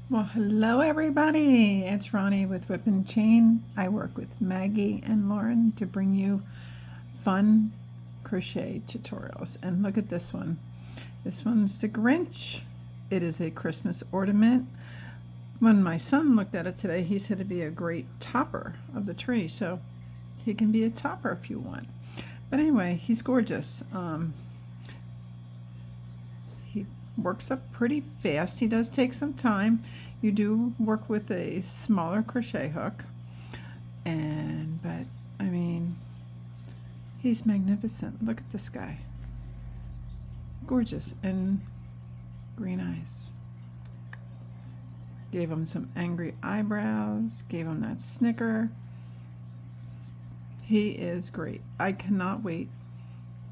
Well, hello everybody. It's Ronnie with Whip and Chain. I work with Maggie and Lauren to bring you fun crochet tutorials. And look at this one. This one's the Grinch. It is a Christmas ornament. When my son looked at it today, he said it'd be a great topper of the tree. So he can be a topper if you want. But anyway, he's gorgeous. He works up pretty fast. He does take some time. You do work with a smaller crochet hook, but I mean, he's magnificent. Look at this guy, gorgeous, and green eyes. Gave him some angry eyebrows, gave him that snicker. He is great. I cannot wait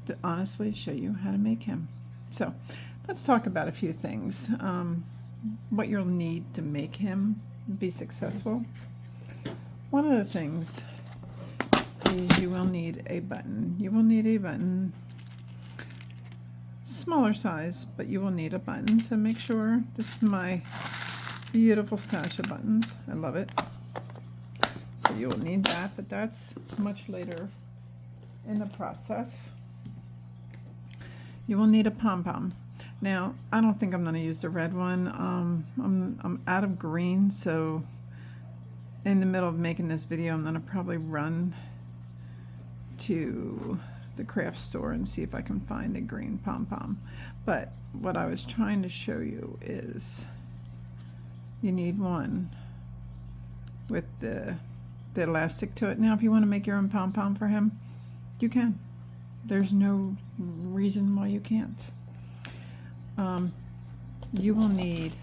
to honestly show you how to make him. So let's talk about a few things. What you'll need to make him be successful. One of the things is you will need a button. You will need a button, smaller size, but you will need a button. So make sure, this is my beautiful stash of buttons. I love it. So you will need that, but that's much later in the process. You will need a pom-pom. Now, I don't think I'm going to use the red one. I'm out of green, so in the middle of making this video, I'm going to probably run to the craft store and see if I can find a green pom-pom. But what I was trying to show you is you need one with the elastic to it. Now, if you want to make your own pom-pom for him, you can. There's no reason why you can't. You will need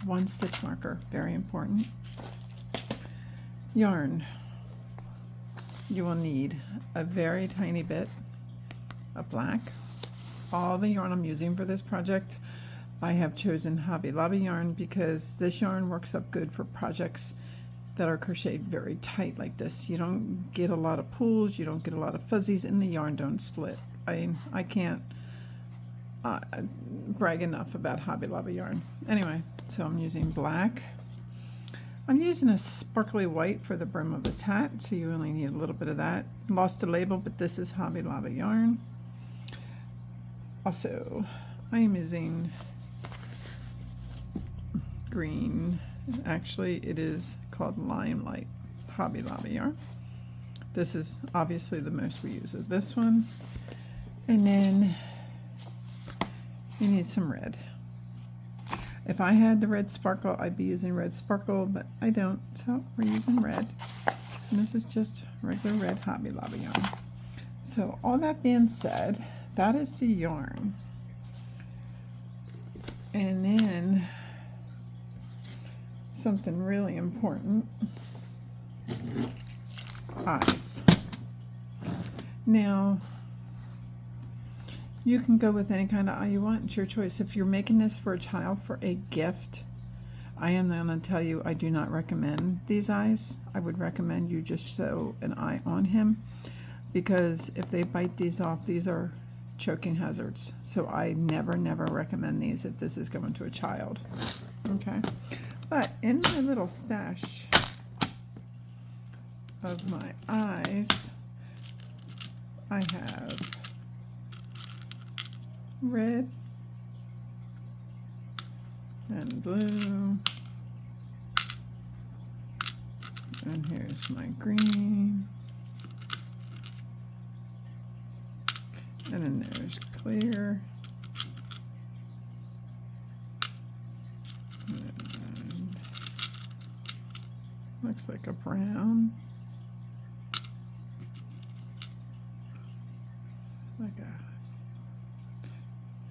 one stitch marker, very important. Yarn. You will need a very tiny bit of black. All the yarn I'm using for this project, I have chosen Hobby Lobby yarn because this yarn works up good for projects that are crocheted very tight like this. You don't get a lot of pulls, you don't get a lot of fuzzies, and the yarn don't split. I can't brag enough about Hobby Lobby yarn. Anyway, so I'm using black. I'm using a sparkly white for the brim of his hat, so you only need a little bit of that. Lost the label, but this is Hobby Lobby yarn. Also, I am using green. Actually, it is called Limelight Hobby Lobby yarn. This is obviously the most we use of this one. And then you need some red. If I had the red sparkle, I'd be using red sparkle, but I don't, so we're using red. And this is just regular red Hobby Lobby yarn. So all that being said, that is the yarn. And then something really important, eyes. Now, you can go with any kind of eye you want. It's your choice. If you're making this for a child for a gift, I am going to tell you I do not recommend these eyes. I would recommend you just sew an eye on him, because if they bite these off, these are choking hazards. So I never recommend these if this is going to a child. Okay. But in my little stash of my eyes, I have red and blue, and here's my green, and then there's clear, and looks like a brown,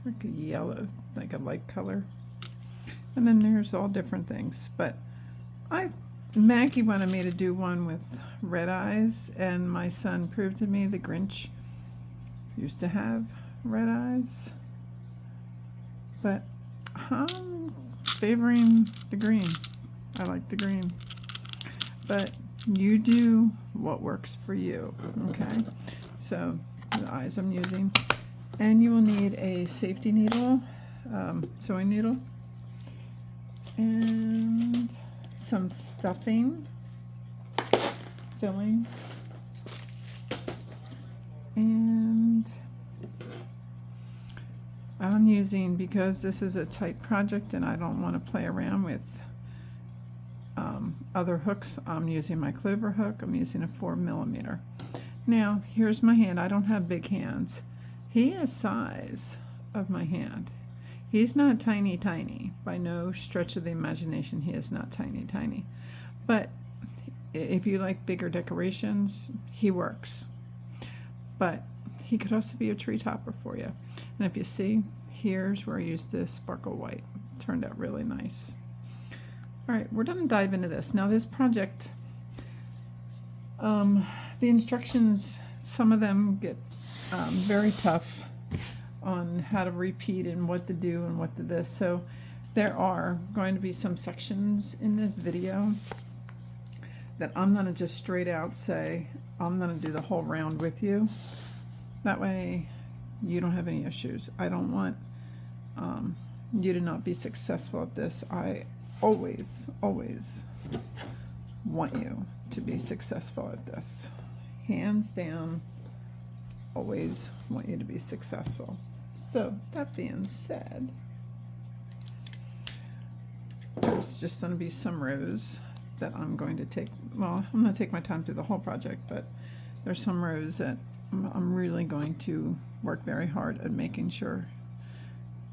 like a yellow, like a light color. And then there's all different things. But Maggie wanted me to do one with red eyes, and my son proved to me the Grinch used to have red eyes. But I'm favoring the green. I like the green. But you do what works for you, okay? So the eyes I'm using. And you will need a safety needle, sewing needle. and some stuffing, filling, and I'm using, because this is a tight project and I don't want to play around with other hooks, I'm using my clover hook. I'm using a 4mm. Now here's my hand. I don't have big hands. He is size of my hand. He's not tiny tiny by no stretch of the imagination. He is not tiny tiny, but if you like bigger decorations, he works. But he could also be a tree topper for you. And if you see, here's where I used this sparkle white. It turned out really nice. All right, we're going to dive into this. Now this project, the instructions, some of them get very tough on how to repeat and what to do and what to this. So there are going to be some sections in this video that I'm going to just straight out say, I'm going to do the whole round with you. That way you don't have any issues. I don't want you to not be successful at this. I always want you to be successful at this. Hands down, always want you to be successful. So that being said, there's just going to be some rows that I'm going to take, well, I'm going to take my time through the whole project, but there's some rows that I'm really going to work very hard at making sure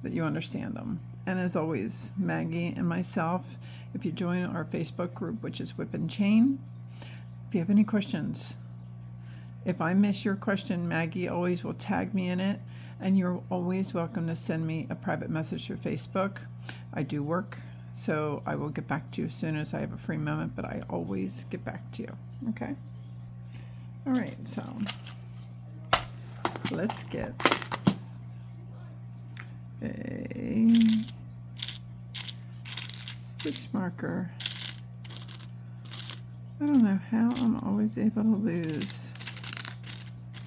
that you understand them. And as always, Maggie and myself, if you join our Facebook group, which is Whip and Chain, if you have any questions, if I miss your question, Maggie always will tag me in it, and you're always welcome to send me a private message through Facebook. I do work, so I will get back to you as soon as I have a free moment, but I always get back to you, okay? All right, so let's get a stitch marker. I don't know how I'm always able to lose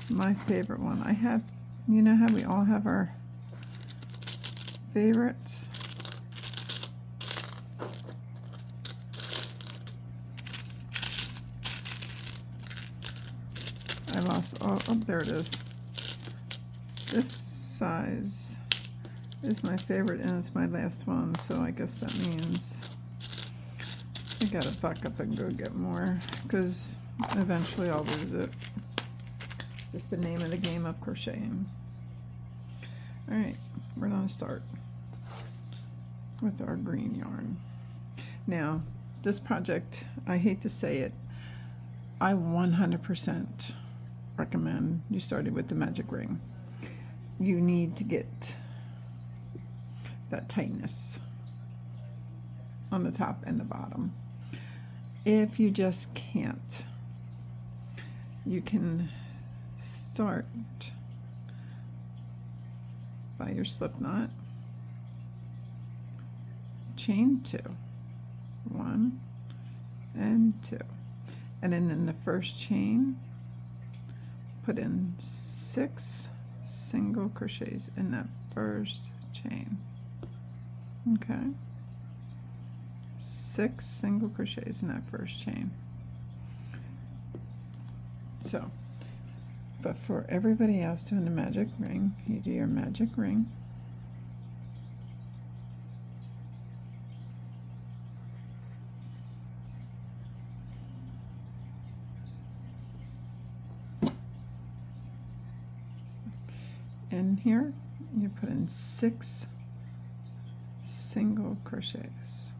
my favorite one. I have, you know how we all have our favorites? I lost, oh, there it is. This size is my favorite and it's my last one, so I guess that means I gotta buck up and go get more, because eventually I'll lose it. Just the name of the game of crocheting. All right, we're gonna start with our green yarn. Now, this project, I hate to say it, I 100% recommend you starting with the magic ring. You need to get that tightness on the top and the bottom. If you just can't, you can start by your slip knot, chain 2, 1 and 2, and then in the first chain put in 6 single crochets in that first chain. Okay, 6 single crochets in that first chain. So, but for everybody else doing the magic ring, you do your magic ring, and here you put in 6 single crochets,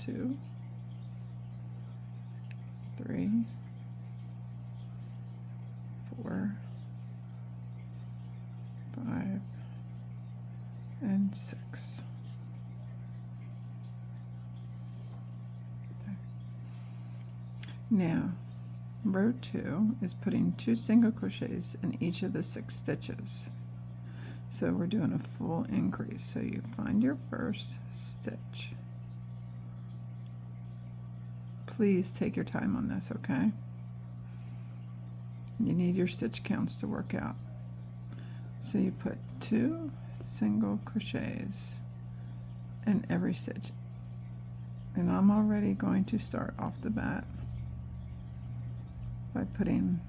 2, 3, 4, 5, and 6. Okay. Now, row 2 is putting 2 single crochets in each of the 6 stitches. So we're doing a full increase. So you find your first stitch. Please take your time on this, okay? You need your stitch counts to work out. So you put 2 single crochets in every stitch. And I'm already going to start off the bat by putting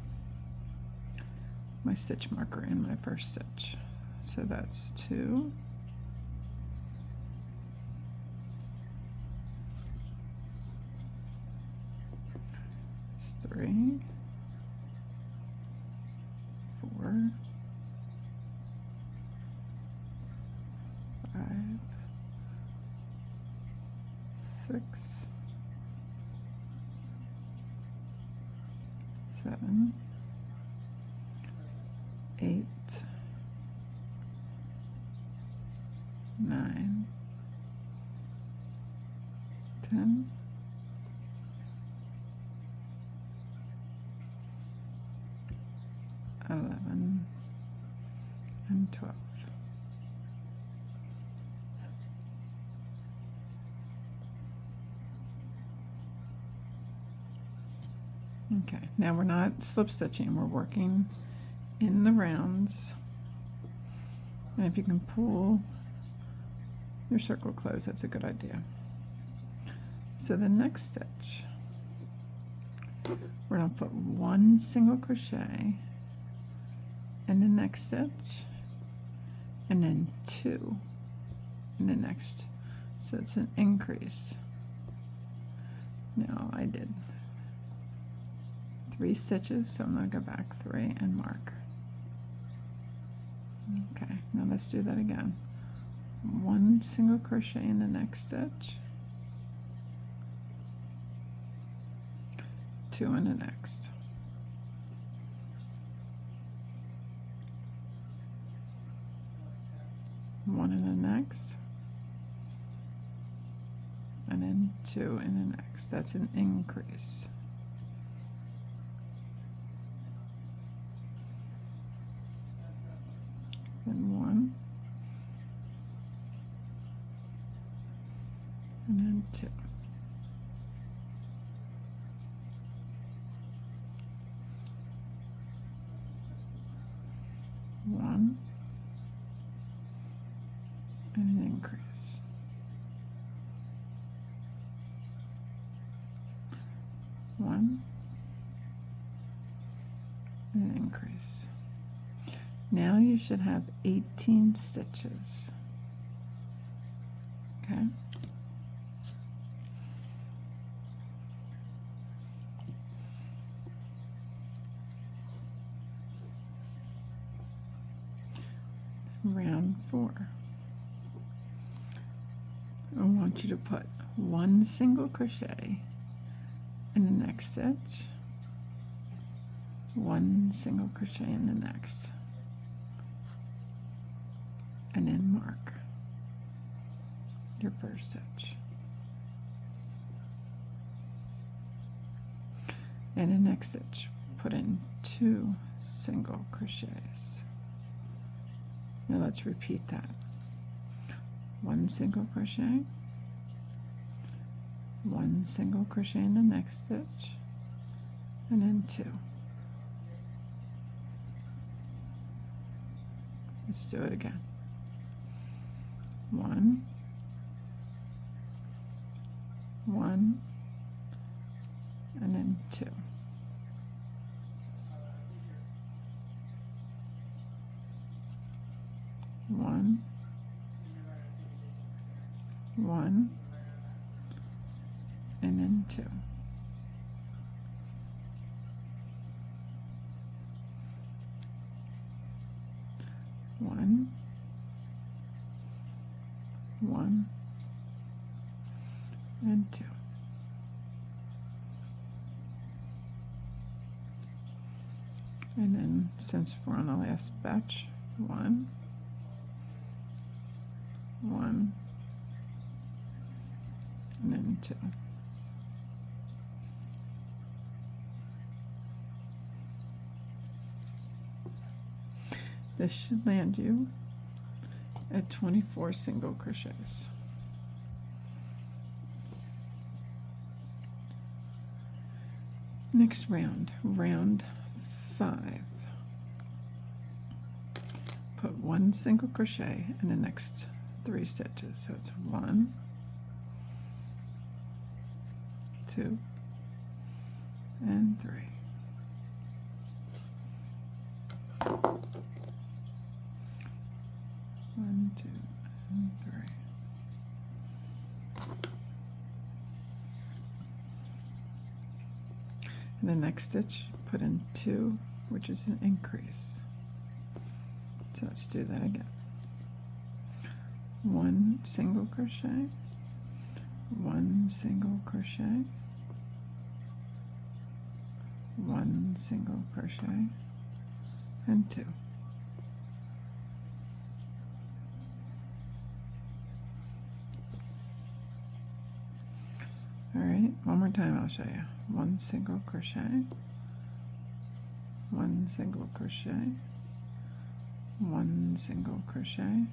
my stitch marker in my first stitch. So that's 2, it's 3, 4, 5, 6, 7, 8, 9, 10, 11, and 12. Okay, now we're not slip stitching, we're working in the rounds. And if you can pull your circle closed, that's a good idea. So the next stitch, we're going to put 1 single crochet in the next stitch, and then 2 in the next. So it's an increase. Now I did 3 stitches, so I'm going to go back 3 and mark. Okay, now let's do that again. 1 single crochet in the next stitch, 2 in the next, 1 in the next, and then 2 in the next. That's an increase. Then 1, and then 2. One, and an increase. 1, and an increase. Now you should have 18 stitches. Okay. Round 4. I want you to put 1 single crochet in the next stitch, 1 single crochet in the next, and then mark your first stitch. And the next stitch, put in 2 single crochets. Now let's repeat that. 1 single crochet, 1 single crochet in the next stitch, and then 2. Let's do it again. 1, 1, and then 2. 1, 1, and then 2. 1, 1, and 2. And then, since we're on the last batch, 1, 1, and then 2. This should land you at 24 single crochets. Next round, round 5. Put 1 single crochet in the next 3 stitches. So it's 1, 2, and 3. 1, 2, and 3. And the next stitch, put in 2, which is an increase. So let's do that again. 1 single crochet, 1 single crochet, 1 single crochet, and 2. All right, one more time I'll show you. 1 single crochet, 1 single crochet, 1 single crochet,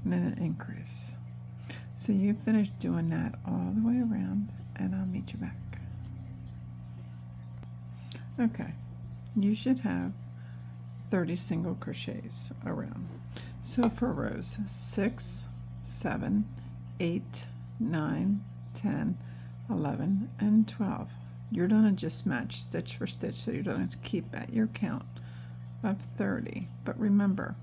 and then an increase. So you finish doing that all the way around, and I'll meet you back. Okay, you should have 30 single crochets around. So for rows 6, 7, 8, 9, 10, 11, and 12, you're going to just match stitch for stitch, so you're going to keep at your count of 30. But remember,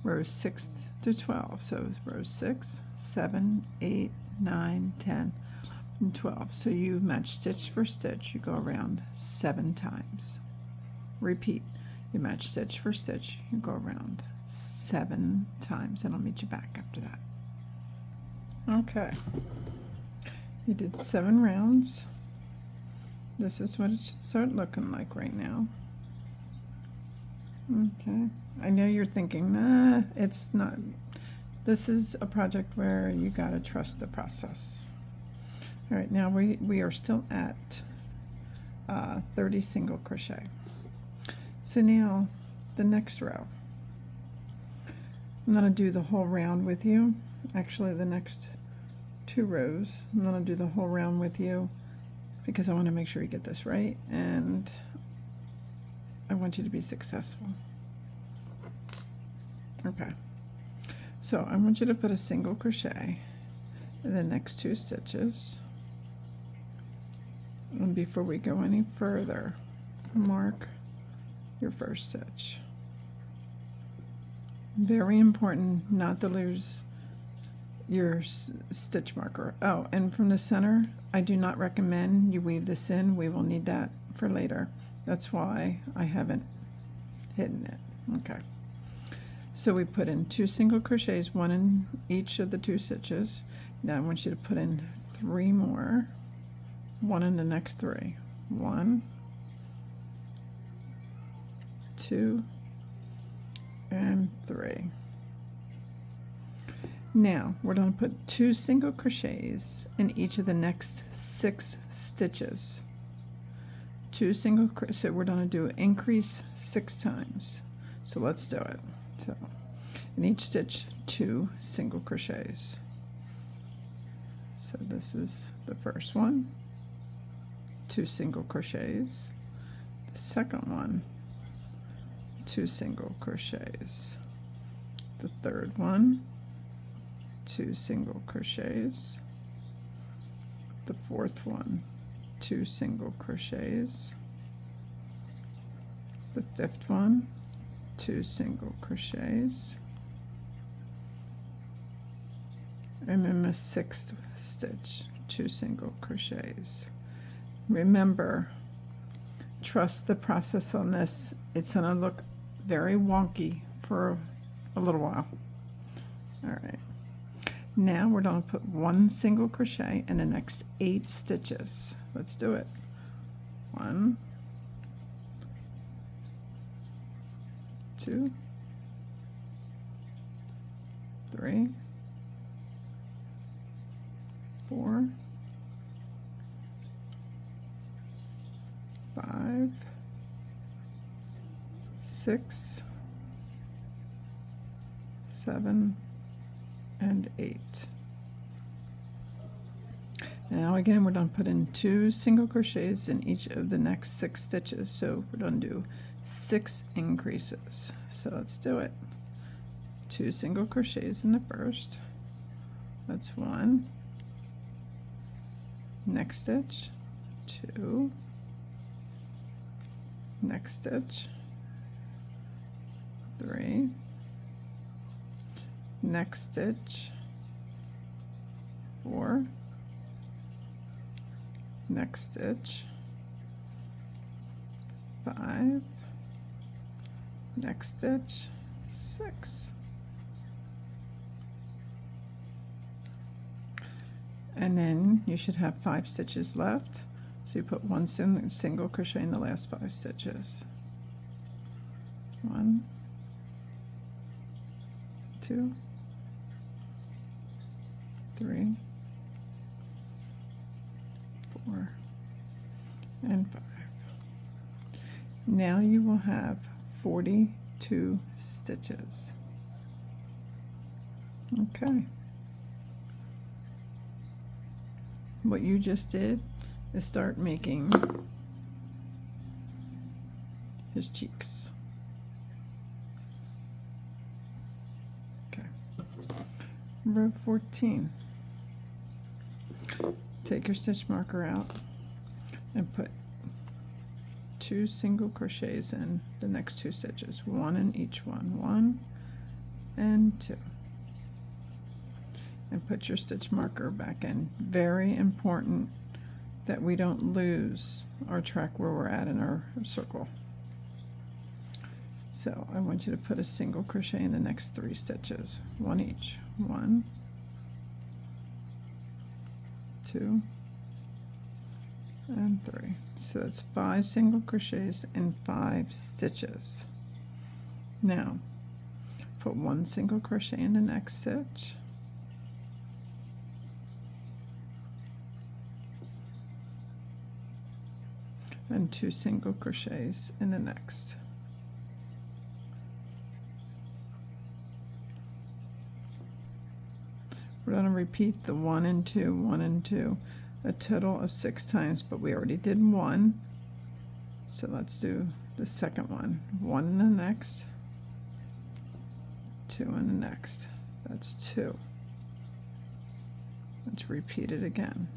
rows 6 to 12, so rows 6, 7, 8, 9, 10, and 12. So you match stitch for stitch, you go around 7 times. Repeat, you match stitch for stitch, you go around 7 times, and I'll meet you back after that. Okay, you did 7 rounds. This is what it should start looking like right now. Okay, I know you're thinking, nah, it's not. This is a project where you gotta trust the process. All right, now we are still at 30 single crochet. So now the next row, I'm gonna do the whole round with you. Actually, the next 2 rows, I'm gonna do the whole round with you because I want to make sure you get this right, and I want you to be successful. Okay, so I want you to put a single crochet in the next 2 stitches, and before we go any further, mark your first stitch. Very important not to lose your stitch marker. Oh, and from the center, I do not recommend you weave this in. We will need that for later. That's why I haven't hidden it. Okay, so we put in 2 single crochets, 1 in each of the 2 stitches. Now I want you to put in 3 more, 1 in the next 3. 1, 2, and 3. Now we're going to put 2 single crochets in each of the next 6 stitches. 2 single crochets, so we're going to do increase 6 times. So let's do it. So in each stitch, 2 single crochets. So this is the first one, 2 single crochets. The second one, 2 single crochets. The third one, 2 single crochets. The fourth one, 2 single crochets. The fifth one, 2 single crochets. And in the sixth stitch, 2 single crochets. Remember, trust the process on this. It's going to look very wonky for a little while. All right. Now we're going to put 1 single crochet in the next 8 stitches. Let's do it. 1, 2, 3, 4, 5, 6, 7, and 8. Now again, we're going to put in 2 single crochets in each of the next 6 stitches. So we're going to do 6 increases. So let's do it. 2 single crochets in the first, that's 1, next stitch, 2, next stitch, 3, next stitch, 4, next stitch, 5, next stitch, 6, and then you should have 5 stitches left, so you put 1 single crochet in the last 5 stitches. 1, 2, 3, 4, and 5. Now you will have 42 stitches. Okay. What you just did is start making his cheeks. Okay. Row 14. Take your stitch marker out and put 2 single crochets in the next 2 stitches, 1 in each one, 1 and 2, and put your stitch marker back in. Very important that we don't lose our track where we're at in our circle. So I want you to put a single crochet in the next 3 stitches, 1 each, 1, 2, and 3. So that's 5 single crochets and 5 stitches. Now put 1 single crochet in the next stitch, and 2 single crochets in the next. We're going to repeat the 1 and 2, 1 and 2 a total of 6 times, but we already did 1, so let's do the second one. 1 in the next, 2 in the next, that's 2. Let's repeat it again.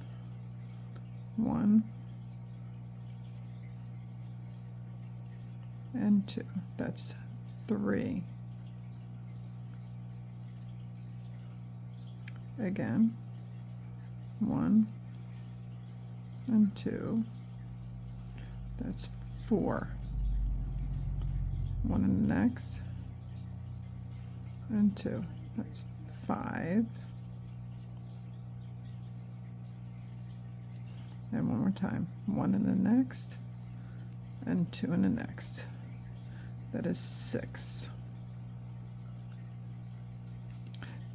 1 and 2, that's 3. Again, 1 and 2, that's 4. 1 in the next, and 2, that's 5. And one more time, 1 in the next, and 2 in the next, that is 6.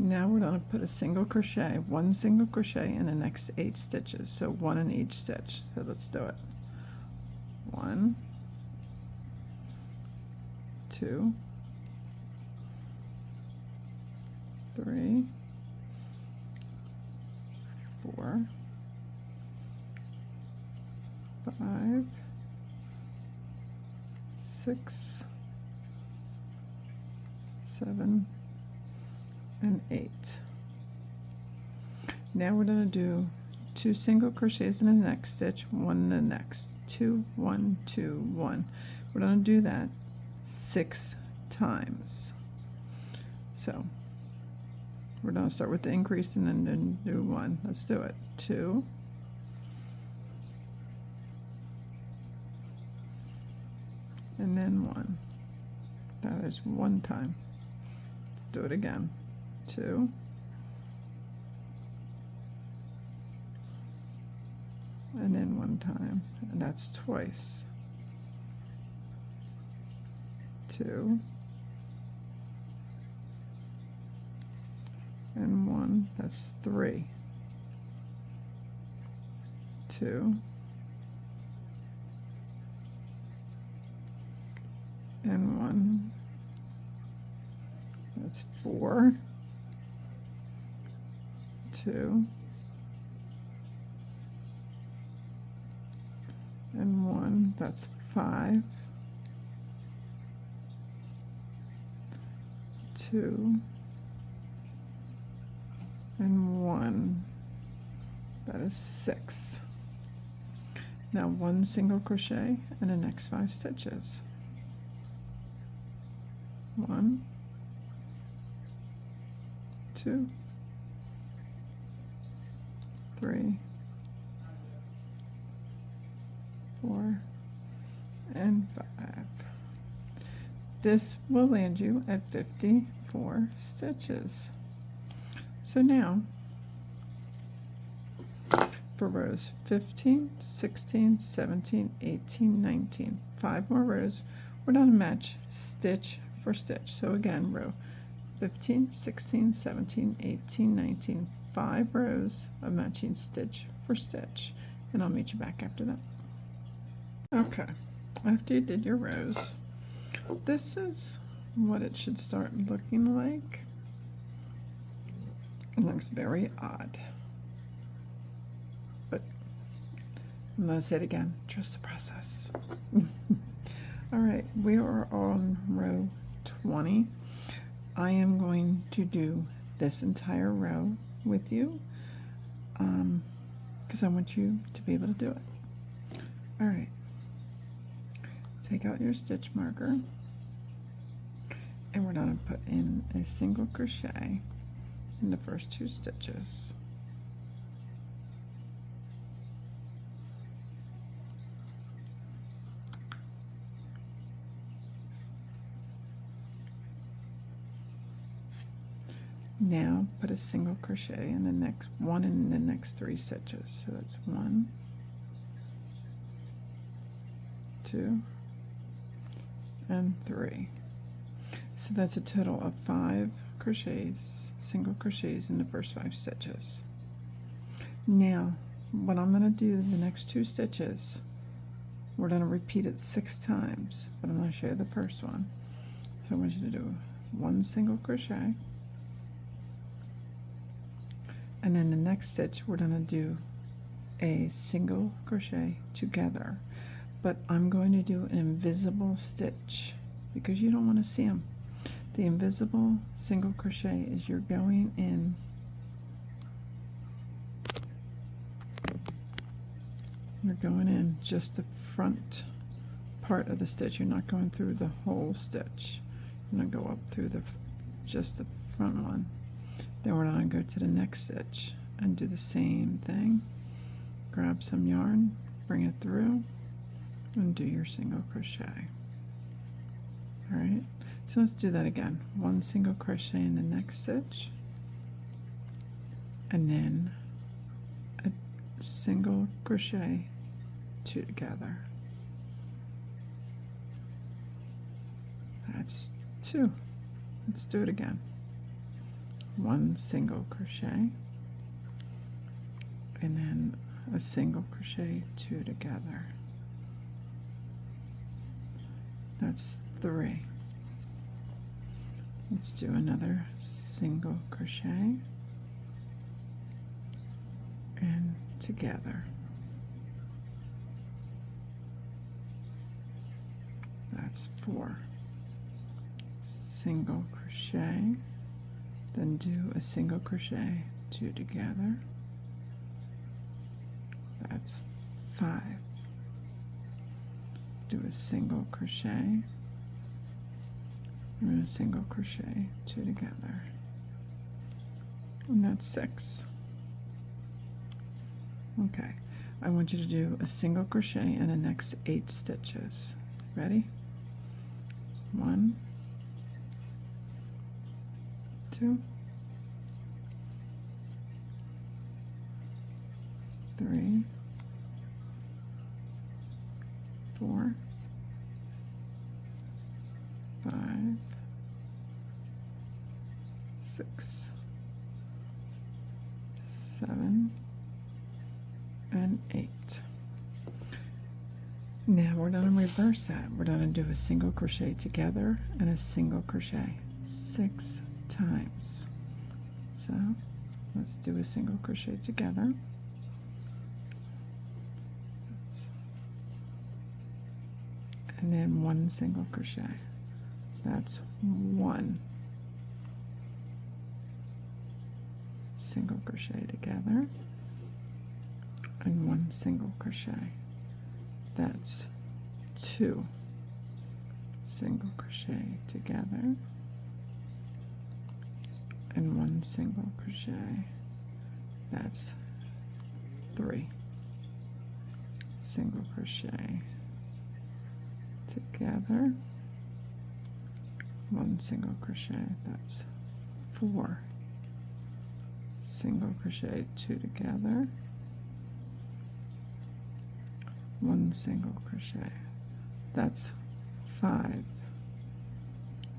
Now we're going to put a single crochet, 1 single crochet in the next 8 stitches, so 1 in each stitch. So let's do it. 1, 2, 3, 4, 5, 6, 7, and 8. Now we're going to do 2 single crochets in the next stitch, 1 in the next, 2, 1, 2, 1. We're going to do that 6 times. So we're going to start with the increase and then do 1. Let's do it. 2, and then 1. That is 1 time. Let's do it again. 2, and then 1 time, and that's twice. 2 and 1, that's 3. 2 and 1, that's 4. 2 and 1, that's 5. 2 and 1. That is 6. Now 1 single crochet in the next 5 stitches. 1, 2, 3, 4, and 5. This will land you at 54 stitches. So now for rows 15, 16, 17, 18, 19, 5 more rows, we're going to match stitch for stitch. So again, row 15, 16, 17, 18, 19, 5 rows of matching stitch for stitch, and I'll meet you back after that. Okay, after you did your rows, this is what it should start looking like. It looks very odd, but I'm going to say it again, trust the process. All right, we are on row 20. I am going to do this entire row with you because I want you to be able to do it. All right, take out your stitch marker, and we're going to put in a single crochet in the first 2 stitches. Now put a single crochet in the next one in the next 3 stitches. So that's 1, 2, and 3. So that's a total of 5 crochets, single crochets in the first 5 stitches. Now what I'm going to do the next 2 stitches, we're going to repeat it 6 times, but I'm going to show you the first one. So I want you to do 1 single crochet, and then the next stitch we're going to do a single crochet together, but I'm going to do an invisible stitch because you don't want to see them. The invisible single crochet is you're going in just the front part of the stitch. You're not going through the whole stitch. You're going to go up through just the front one. Then we're going to go to the next stitch and do the same thing. Grab some yarn, bring it through, and do your single crochet. All right, so let's do that again. 1 single crochet in the next stitch, and then a single crochet 2 together. That's 2. Let's do it again. 1 single crochet, and then a single crochet 2 together. That's 3. Let's do another single crochet and together. That's 4. Single crochet, then do a single crochet 2 together. That's 5. Do a single crochet and a single crochet 2 together, and that's 6. Okay, I want you to do a single crochet in the next 8 stitches. Ready? 1, 2, 3, 4, 5, 6, 7, and 8. Now we're going to reverse that. We're going to do a single crochet together and a single crochet 6 times. So let's do a single crochet together. And then 1 single crochet. That's 1. single crochet together, and 1 single crochet. That's 2 single crochet together, and 1 single crochet. That's 3 single crochet together, 1 single crochet. That's 4 single crochet, 2 together, 1 single crochet. That's 5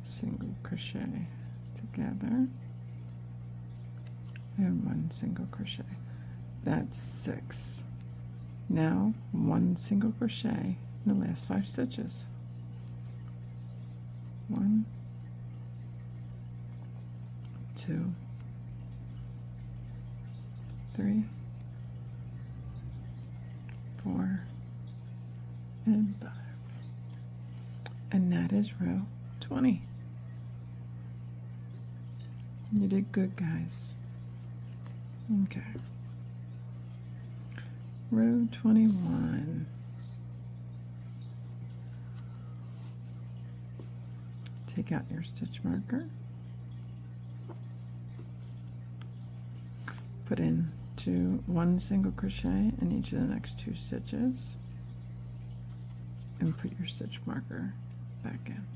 single crochet together, and 1 single crochet. That's 6. Now 1 single crochet in the last 5 stitches. 1, 2, 3, 4, and 5. And that is row 20. You did good, guys. Okay. Row 21. Take out your stitch marker. Put in 1 single crochet in each of the next 2 stitches, and put your stitch marker back in.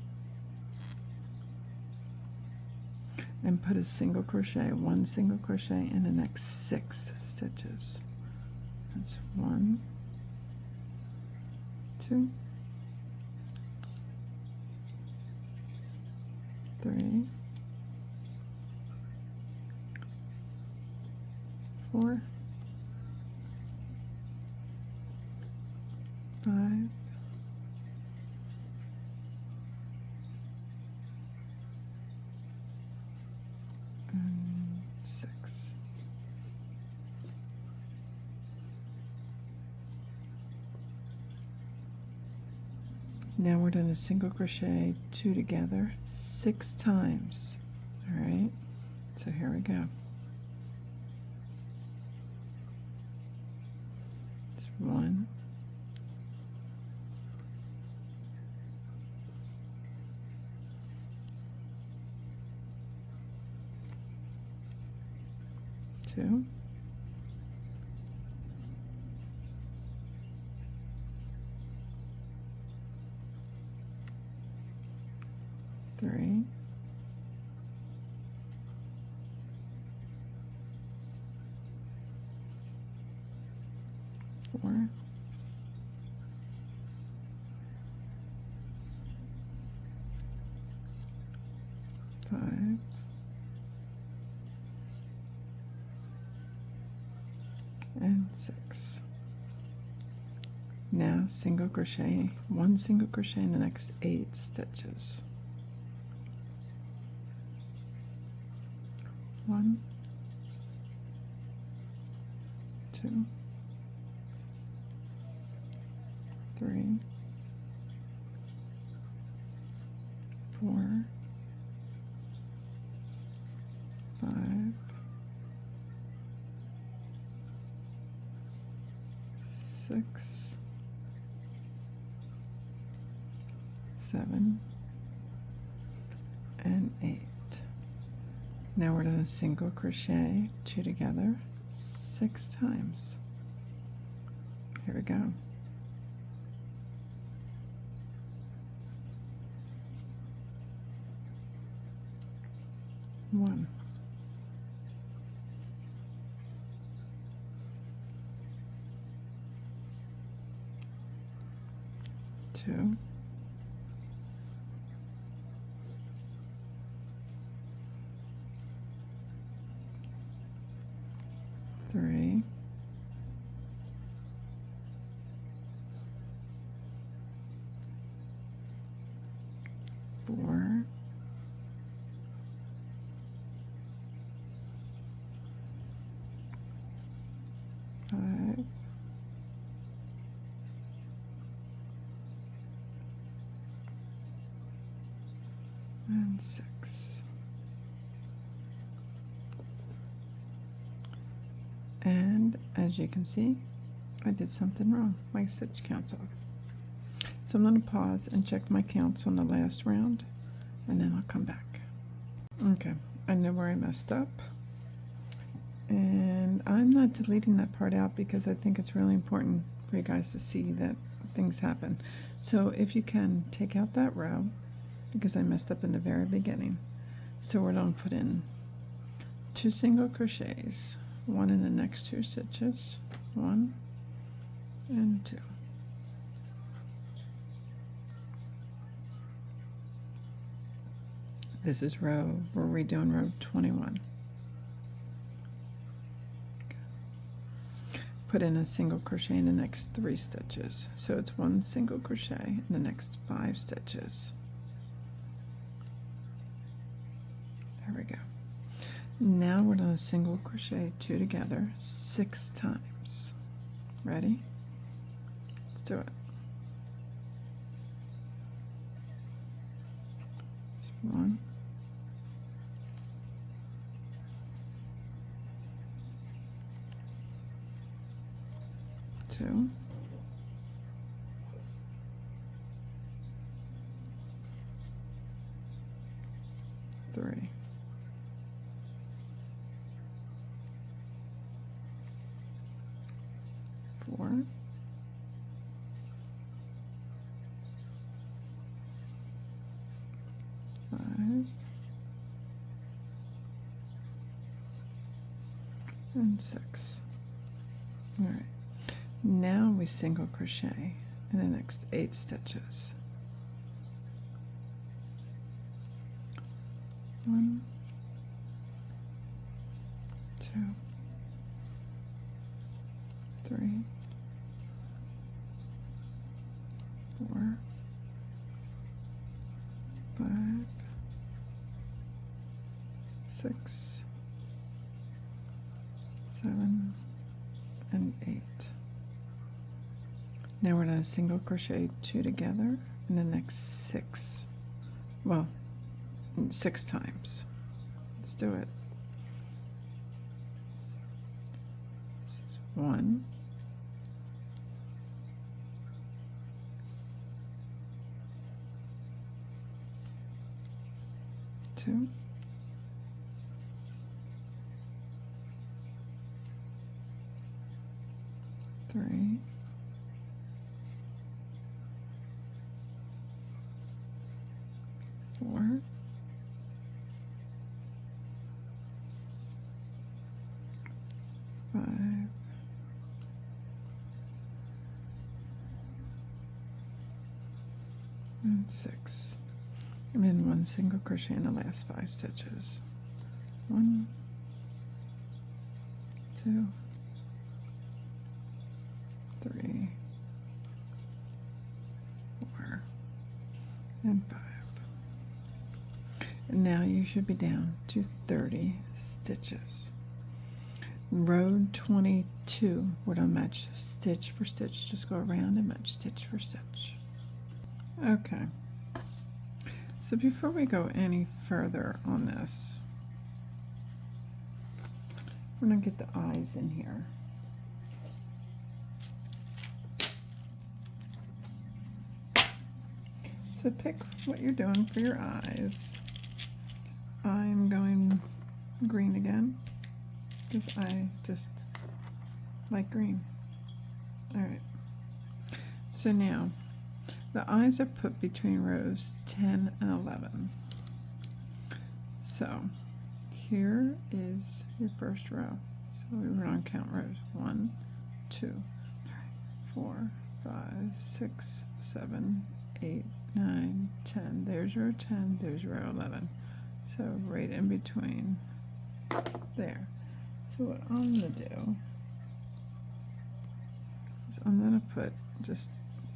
And put a single crochet, 1 single crochet in the next 6 stitches. That's 1, 2, 3, 4, 5, and 6. Now we're doing a single crochet 2 together 6 times. All right, so here we go. It's 1, 2, 3, 4, 5, and 6. Now single crochet, 1 single crochet in the next 8 stitches. 1, 2, 3, 4, 5, 6, 7, and 8. Now we're doing a single crochet 2 together 6 times. Here we go. 1, 2, 3, 4, 5, and 6. And as you can see, I did something wrong. My stitch counts off. So I'm going to pause and check my counts on the last round, and then I'll come back. Okay, I know where I messed up. And I'm not deleting that part out because I think it's really important for you guys to see that things happen. So if you can, take out that row because I messed up in the very beginning. So we're going to put in 2 single crochets, 1 in the next 2 stitches, 1 and 2. This is we're redoing row 21. Put in a single crochet in the next 3 stitches. So it's 1 single crochet in the next 5 stitches. There we go. Now we're going to single crochet 2 together 6 times. Ready? Let's do it. 1, 2, 3, 4, 5, and 6. All right. Now we single crochet in the next 8 stitches. 1, 2, 3, 4, 5, 6, 7, and 8. Now we're going to single crochet 2 together in the next 6, well, 6 times. Let's do it. This is 1, 2, 3, 4, 5, and 6, and then 1 single crochet in the last 5 stitches. 1, 2, 3, 4, and 5. And now you should be down to 30 stitches. Row 22, we're going to match stitch for stitch. Just go around and match stitch for stitch. Okay. So before we go any further on this, we're going to get the eyes in here. So pick what you're doing for your eyes. I'm going green again because I just like green. All right. So now the eyes are put between rows 10 and 11. So here is your first row. So we're going to count rows. 1, 2, 3, 4, 5, 6, 7, 8, 9, 10. There's row 10, there's row 11. So right in between there. So what I'm going to do is I'm going to just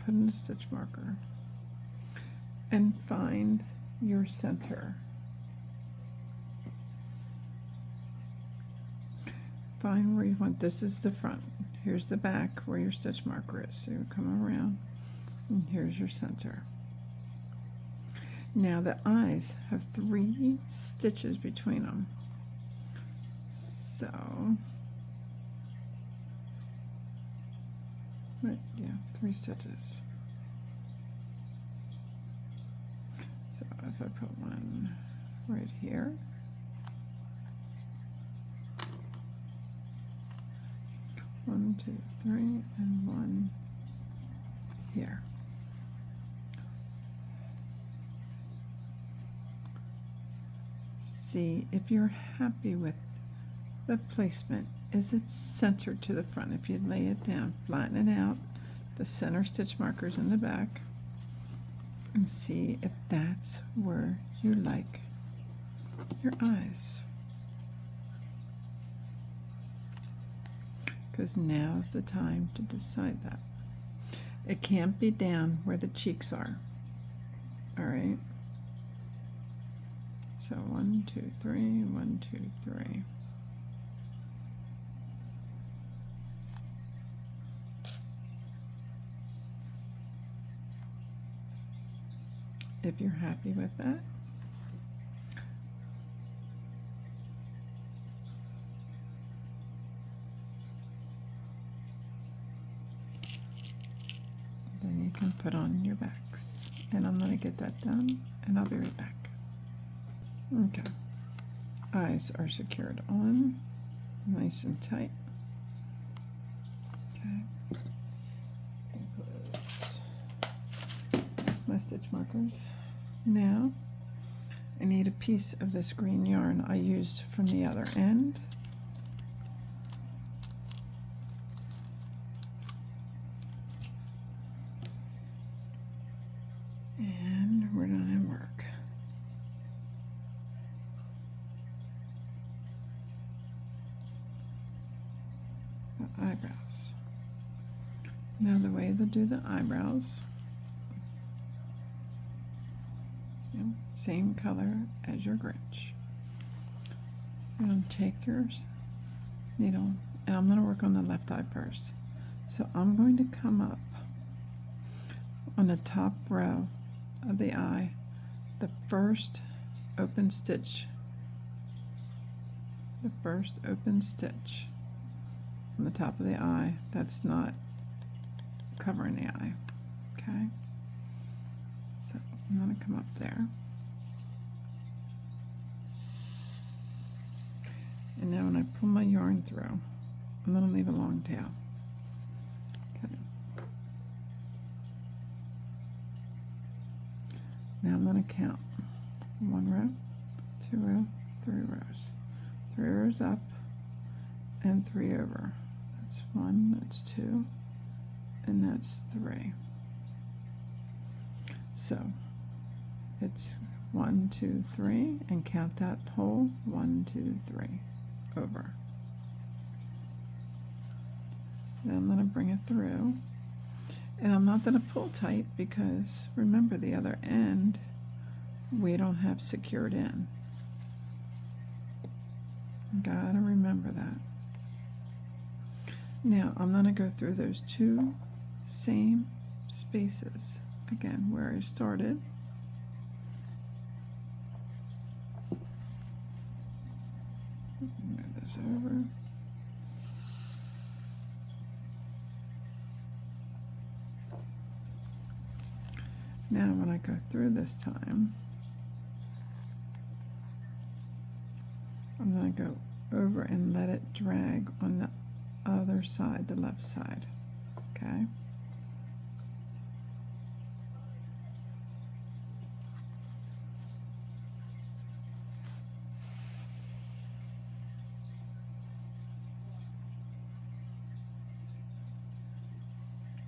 put in a stitch marker and find your center. Find where you want. This is the front. Here's the back where your stitch marker is. So you come around and here's your center. Now the eyes have 3 stitches between them. So Right, yeah, 3 stitches. So if I put one right here, one, two, three, and one here. See if you're happy with the placement. Is it centered to the front? If you lay it down, flatten it out, the center stitch markers in the back, and see if that's where you like your eyes. Because now's the time to decide that. It can't be down where the cheeks are. All right. So 1, 2, 3, 1, 2, 3. If you're happy with that, then you can put on your backs. And I'm going to get that done, and I'll be right back. Okay, eyes are secured on, nice and tight. Okay, close my stitch markers. Now I need a piece of this green yarn I used from the other end. And we're going to work. The eyebrows. Now the way to do the eyebrows, same color as your Grinch. You're going to take your needle, and I'm going to work on the left eye first. So I'm going to come up on the top row of the eye, the first open stitch, on the top of the eye that's not covering the eye. Okay, so I'm going to come up there, and now when I pull my yarn through, I'm going to leave a long tail. Okay. Now I'm going to count 1 row, 2 row, 3 rows. 3 rows up and 3 over. That's 1, that's 2, and that's 3. So it's 1, 2, 3, and count that whole 1, 2, 3 over. Then I'm going to bring it through, and I'm not going to pull tight because remember the other end we don't have secured in. Gotta remember that. Now I'm going to go through those 2 same spaces again where I started. Move this over. Now when I go through this time, I'm going to go over and let it drag on the other side, the left side. Okay.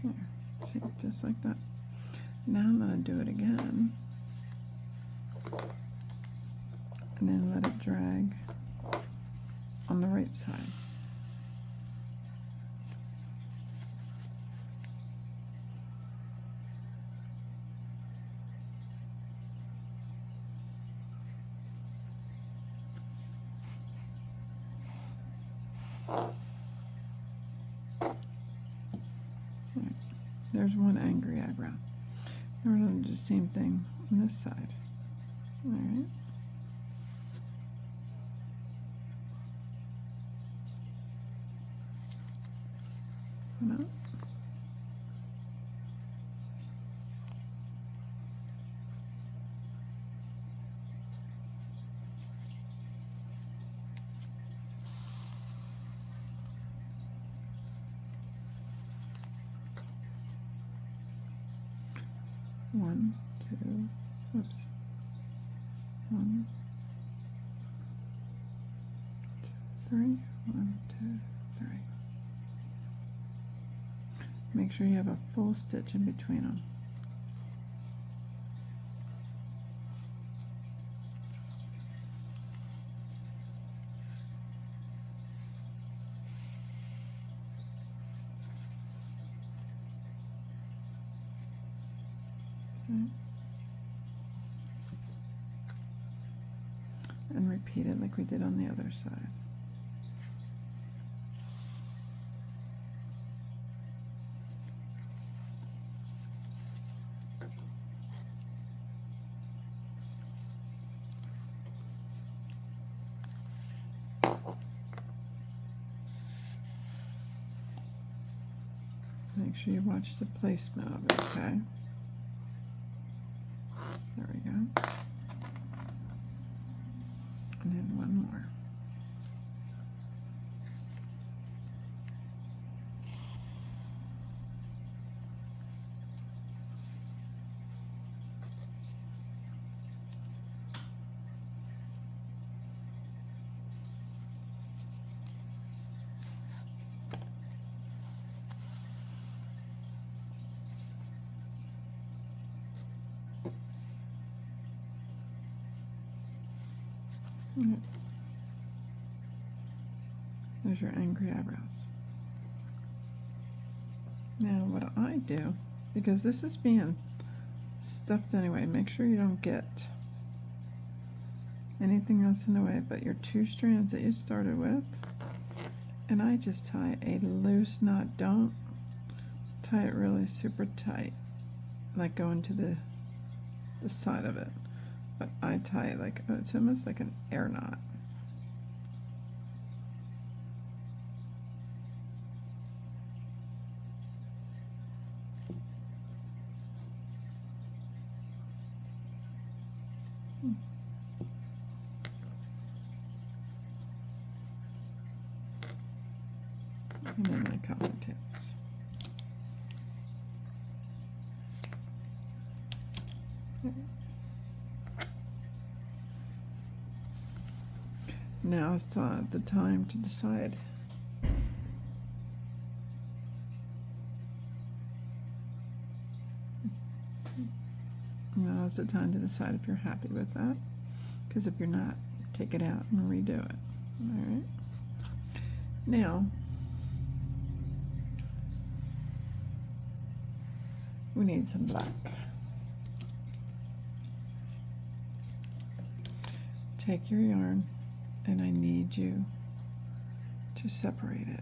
Here, see, just like that. Now I'm going to do it again, and then let it drag on the right side. Right. There's one angry eyebrow. Now we're going to do the same thing on this side. All right. Come out. 1, 2, oops, 1, 2, 3, 1, 2, 3. Make sure you have a full stitch in between them. And repeat it like we did on the other side. Make sure you watch the placement of it, okay? There we go. And then one more. There's your angry eyebrows. Now what I do, because this is being stuffed anyway, make sure you don't get anything else in the way but your 2 strands that you started with. And I just tie a loose knot. Don't tie it really super tight, like going to the side of it. But I tie it like, oh, it's almost like an air knot. And then the collar tails. Now is the time to decide. Now is the time to decide if you're happy with that. Because if you're not, take it out and redo it. All right. Now, we need some black. Take your yarn, and I need you to separate it.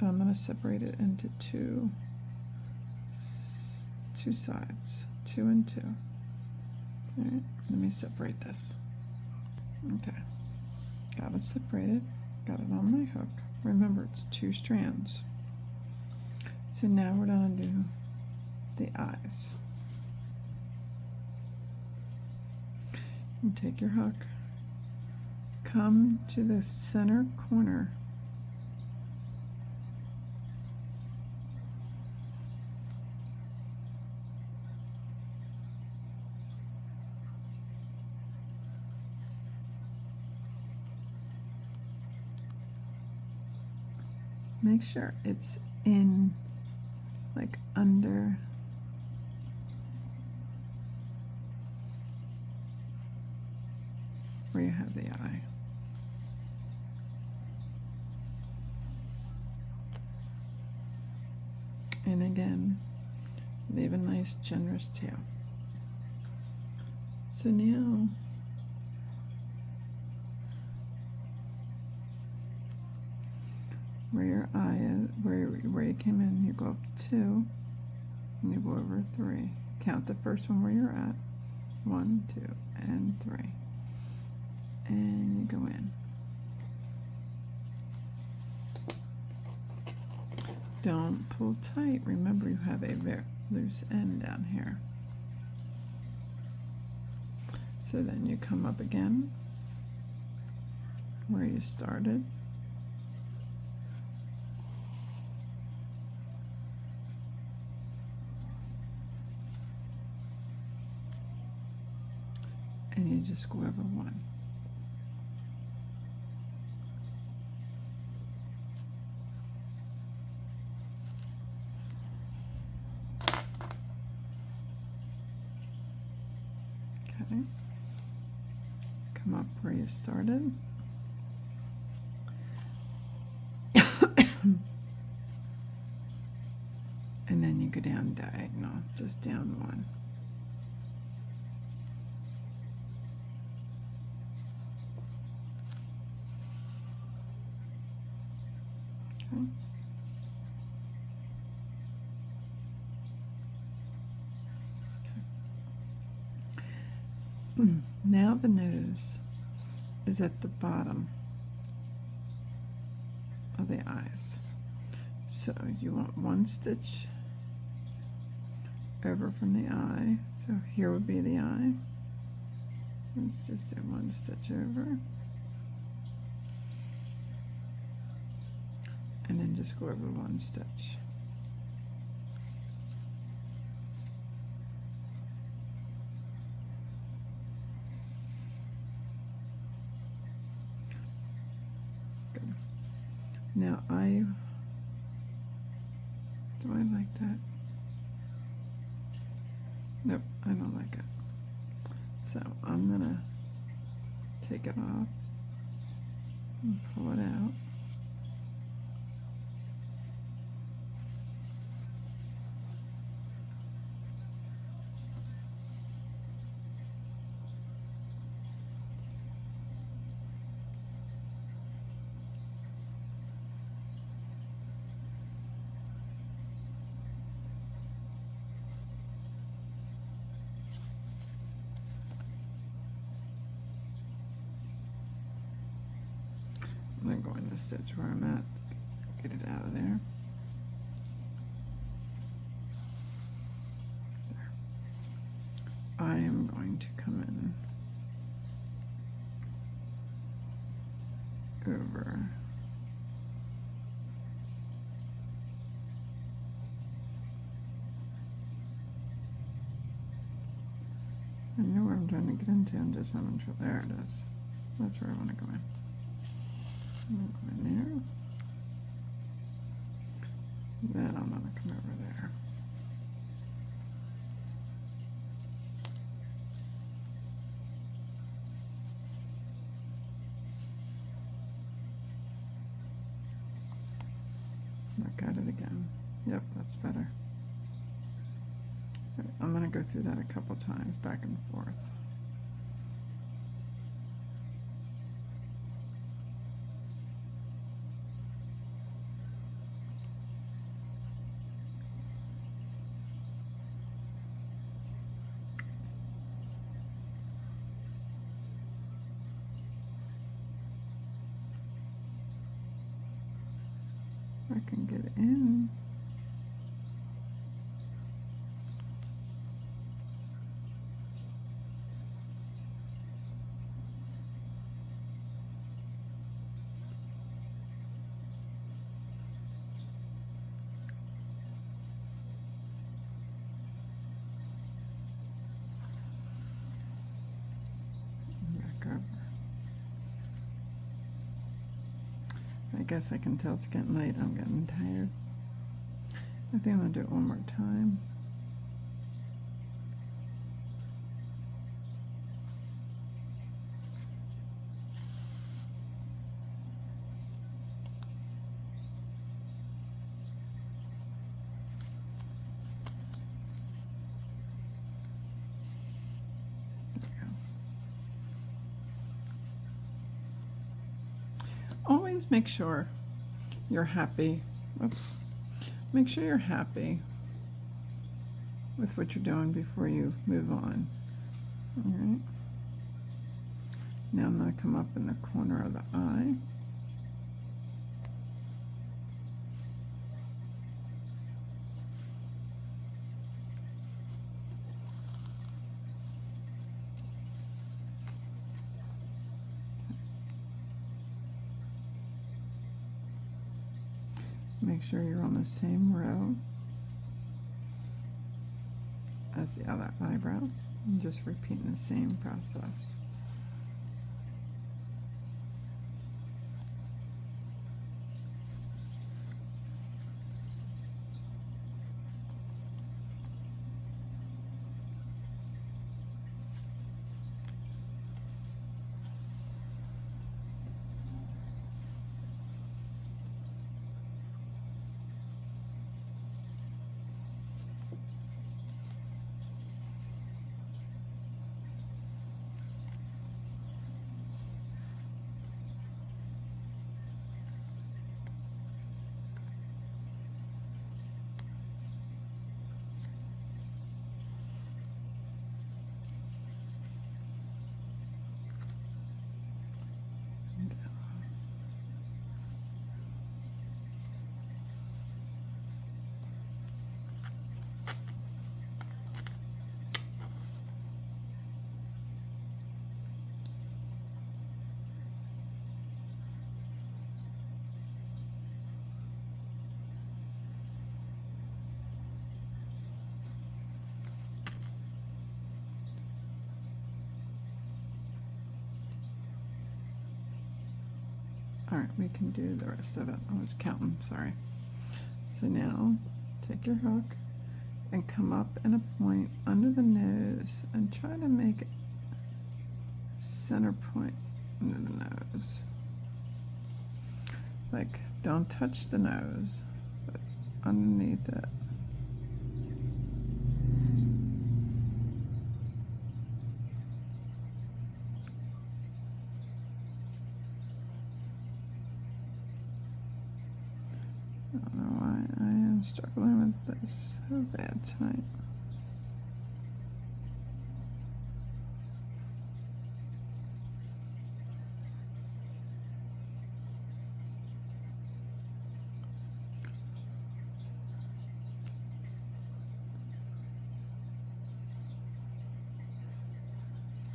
I'm going to separate it into two sides, 2 and 2. All right, let me separate this. Okay, got it separated, got it on my hook. Remember, it's 2 strands. So now we're going to do the eyes. And take your hook, come to the center corner, make sure it's in, like under where you have the eye. And again, leave a nice generous tail. So now where your eye is, where you came in, you go up 2 and you go over 3. Count the first one where you're at. 1, 2, and 3. And you go in. Don't pull tight. Remember, you have a very loose end down here. So then you come up again where you started. and you just go over one. Okay, come up where you started. And then you go down diagonal, just down one. Okay. Now the nose is at the bottom of the eyes. So you want one stitch over from the eye. So here would be the eye. Let's just do one stitch over. And then just go over one stitch. Good. Now do I like that? Nope, I don't like it. So I'm gonna take it off and pull it out. I'm going to go in the stitch where I'm at, get it out of there. There. I am going to come in over I know where I'm trying to get into, I'm just having trouble. There it is. That's where I want to go in. I'm going to go in there. Then I'm going to come over there. Look at it again. Yep, that's better. I'm going to go through that a couple times, back and forth. I can get in. Back over. I guess I can tell it's getting late. I'm getting tired. I think I'm going to do it one more time. There we go. Always make sure you're happy. Oops. Make sure you're happy with what you're doing before you move on. All right. Now I'm going to come up in the corner of the eye. Make sure you're on the same row as the other eyebrow. And just repeating the same process. All right, we can do the rest of it. I was counting, sorry. So now, take your hook and come up in a point under the nose and try to make it center point under the nose. Like, don't touch the nose, but underneath it. I don't know why I am struggling with this so bad tonight.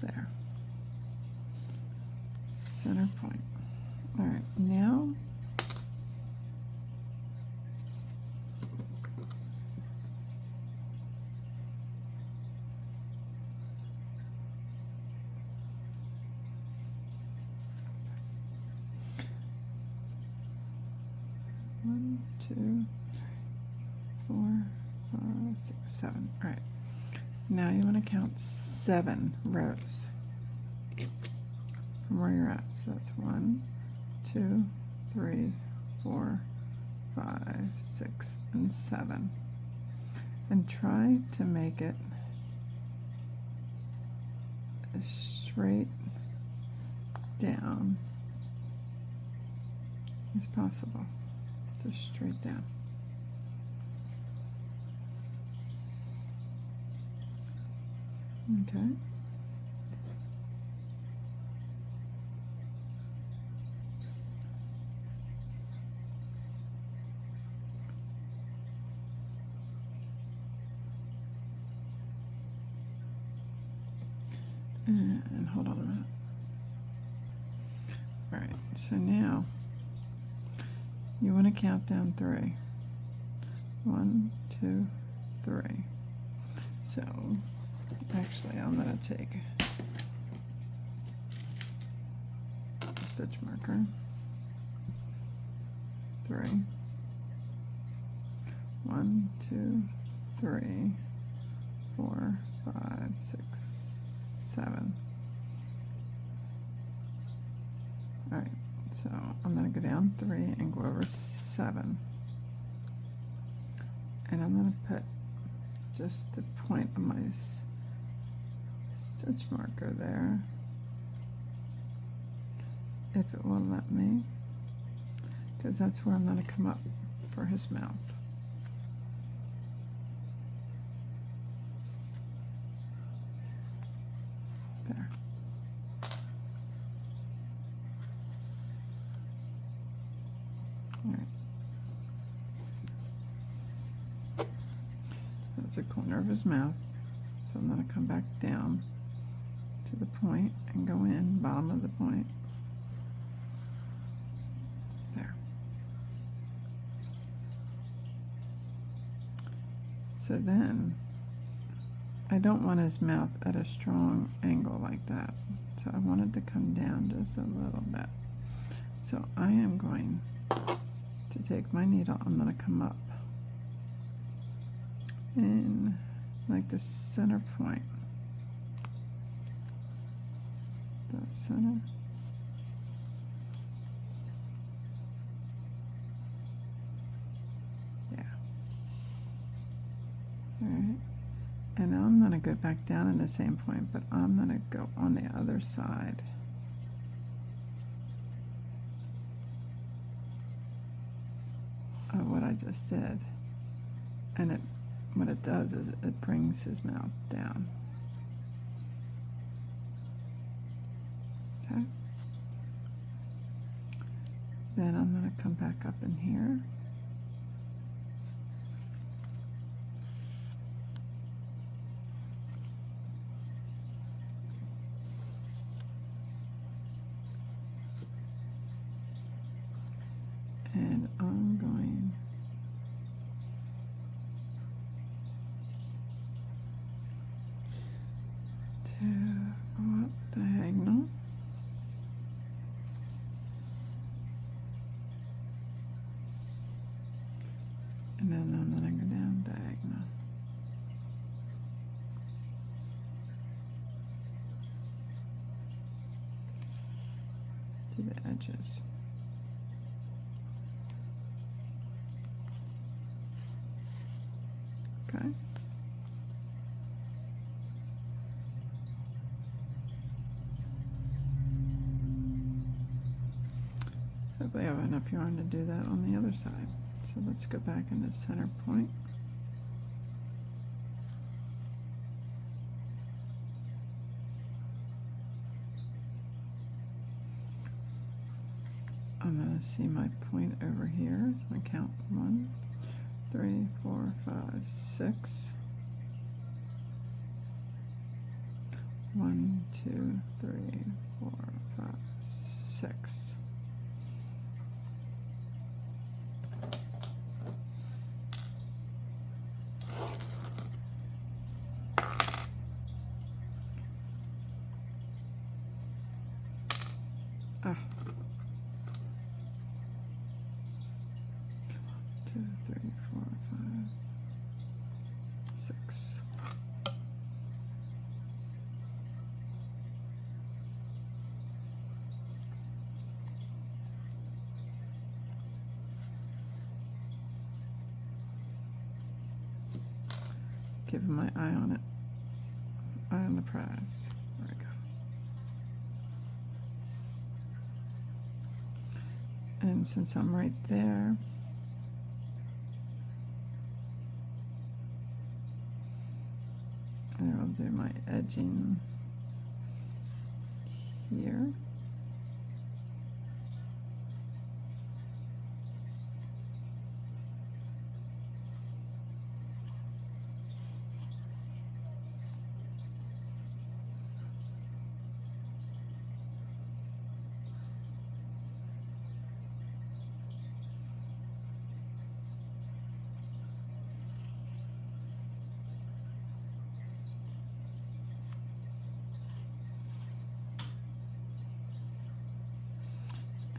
There. Center point. All right, now one, two, 4, 5, 6, 7. All right. Now you want to count 7 rows from where you're at. So that's 1, 2, 3, 4, 5, 6, and 7. And try to make it as straight down as possible. Just straight down. Okay. And hold on a minute. All right, so now you want to count down 3. 1, 2, 3. So actually, I'm going to take a stitch marker. 3. 1, 2, 3, 4, 5, 6, 7. All right, so I'm going to go down 3 and go over 7. And I'm going to put just the point of my stitch marker there, if it will let me, because that's where I'm going to come up for his mouth. There. All right. That's the corner of his mouth. So I'm going to come back down to the point and go in, bottom of the point. There. So then I don't want his mouth at a strong angle like that. So I want it to come down just a little bit. So I am going to take my needle, I'm going to come up in like the center point. That center. Yeah. All right. And now I'm going to go back down in the same point, but I'm going to go on the other side. Of what I just did. And what it does is it brings his mouth down. Okay. Then I'm going to come back up in here. And I'm going to go up diagonal. And then I'm going to go down diagonal. To the edges. Okay. Hopefully I have enough yarn to do that on the other side. So let's go back in the center point. I'm going to see my point over here. I count 1, 3, 4, 5, 6. 1, 2, 3, 4, 5, 6. Ah. 2, 3, 4, 5, 6. Give him my eye on it. Eye on the prize. There we go. And since I'm right there, I will do my edging here.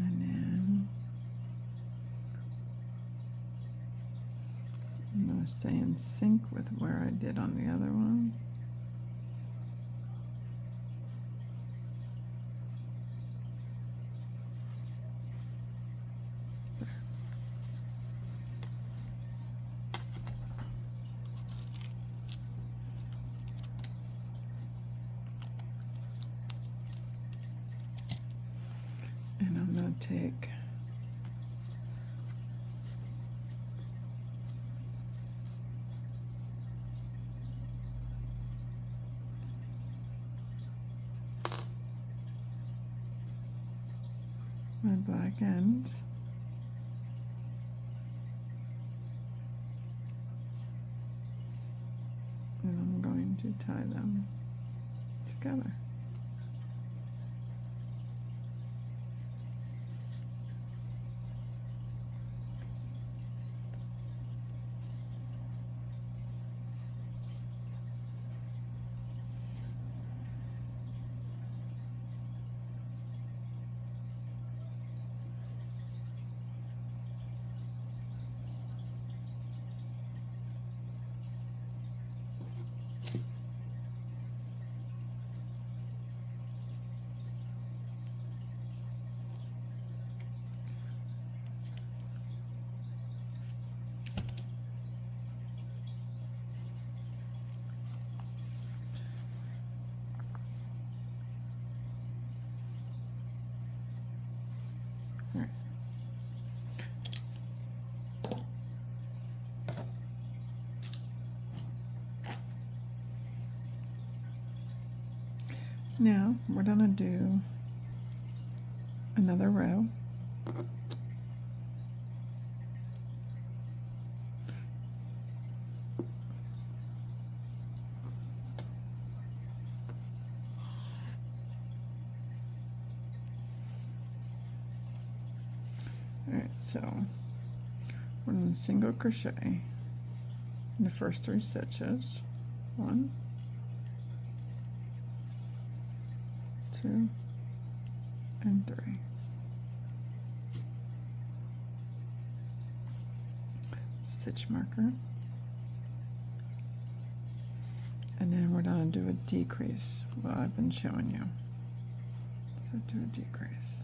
And then I'm going to stay in sync with where I did on the other one. There. And I'm going to take my black ends and I'm going to tie them together. Now we're going to do another row. Alright, so we're going to single crochet in the first 3 stitches. 1, 2, and 3. Stitch marker. And then we're going to do a decrease, what I've been showing you. So do a decrease.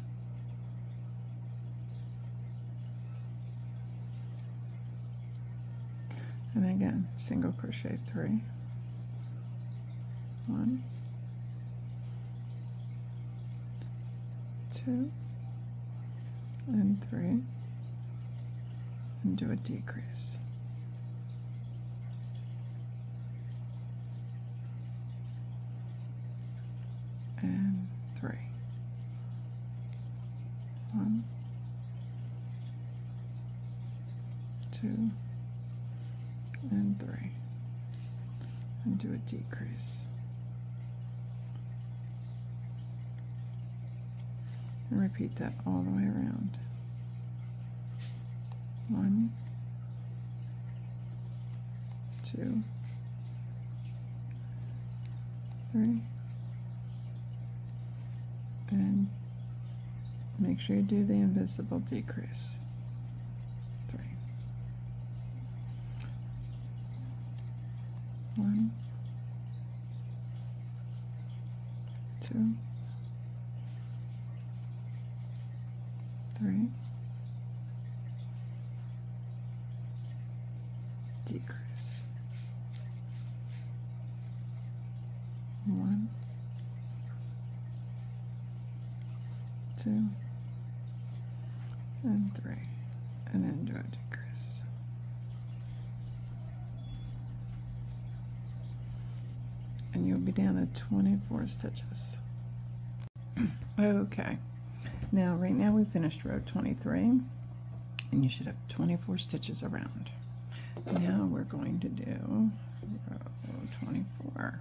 And again, single crochet 3. 1, 2, and 3, and do a decrease. And 3. 1, 2, and 3, and do a decrease. And repeat that all the way around. 1, 2, 3, and make sure you do the invisible decrease. 3. 1, 2, 3, decrease. 1, 2, and 3, and then do a decrease. And you'll be down at 24 stitches. Okay, now right now we finished row 23, and you should have 24 stitches around. Now we're going to do row 24.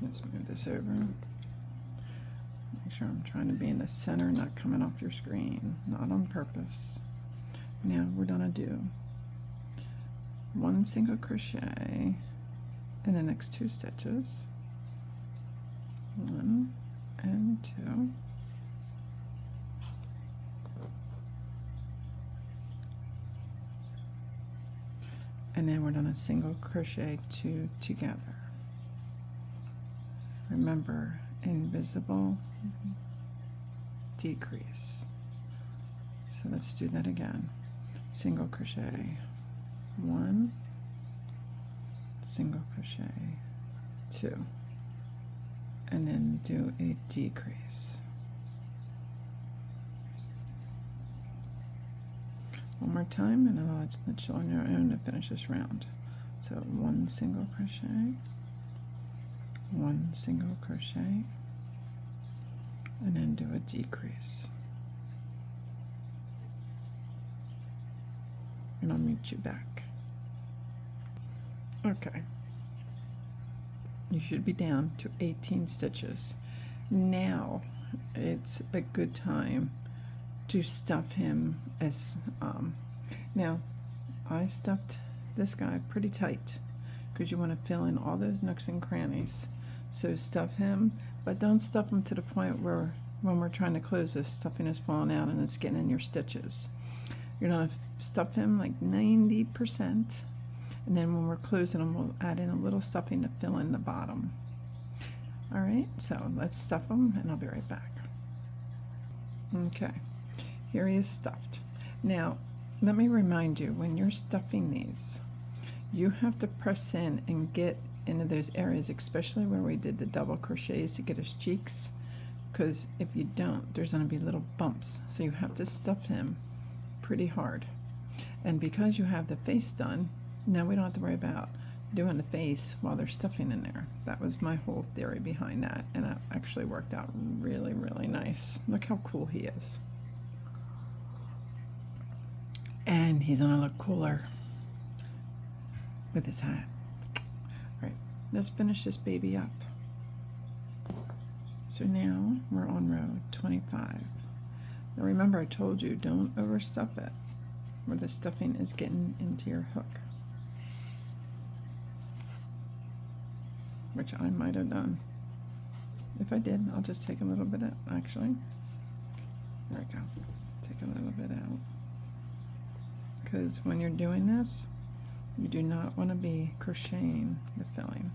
Let's move this over. Make sure I'm trying to be in the center, not coming off your screen, not on purpose. Now we're gonna do 1 single crochet in the next 2 stitches. 1 and 2. And then we're gonna single crochet 2 together. Remember, invisible decrease. So let's do that again. Single crochet 1, single crochet 2, and then do a decrease. One more time, and I'll let you on your own to finish this round. So 1 single crochet, 1 single crochet, and then do a decrease. And I'll meet you back. Okay. You should be down to 18 stitches. Now it's a good time to stuff him as now I stuffed this guy pretty tight because you want to fill in all those nooks and crannies. So stuff him, but don't stuff him to the point where when we're trying to close this, stuffing is falling out and it's getting in your stitches. You're gonna stuff him like 90%, and then when we're closing him, we'll add in a little stuffing to fill in the bottom. All right, so let's stuff him, and I'll be right back. Okay, here he is stuffed. Now, let me remind you, when you're stuffing these, you have to press in and get into those areas, especially where we did the double crochets to get his cheeks, because if you don't, there's going to be little bumps. So you have to stuff him pretty hard. And because you have the face done, now we don't have to worry about doing the face while there's stuffing in there. That was my whole theory behind that, and it actually worked out really, really nice. Look how cool he is. And he's gonna look cooler with his hat. All right, let's finish this baby up. So now we're on row 25. Now remember, I told you, don't overstuff it where the stuffing is getting into your hook, which I might have done. If I did, I'll just take a little bit out, actually. There we go. Let's take a little bit out. Because when you're doing this, you do not want to be crocheting the filling.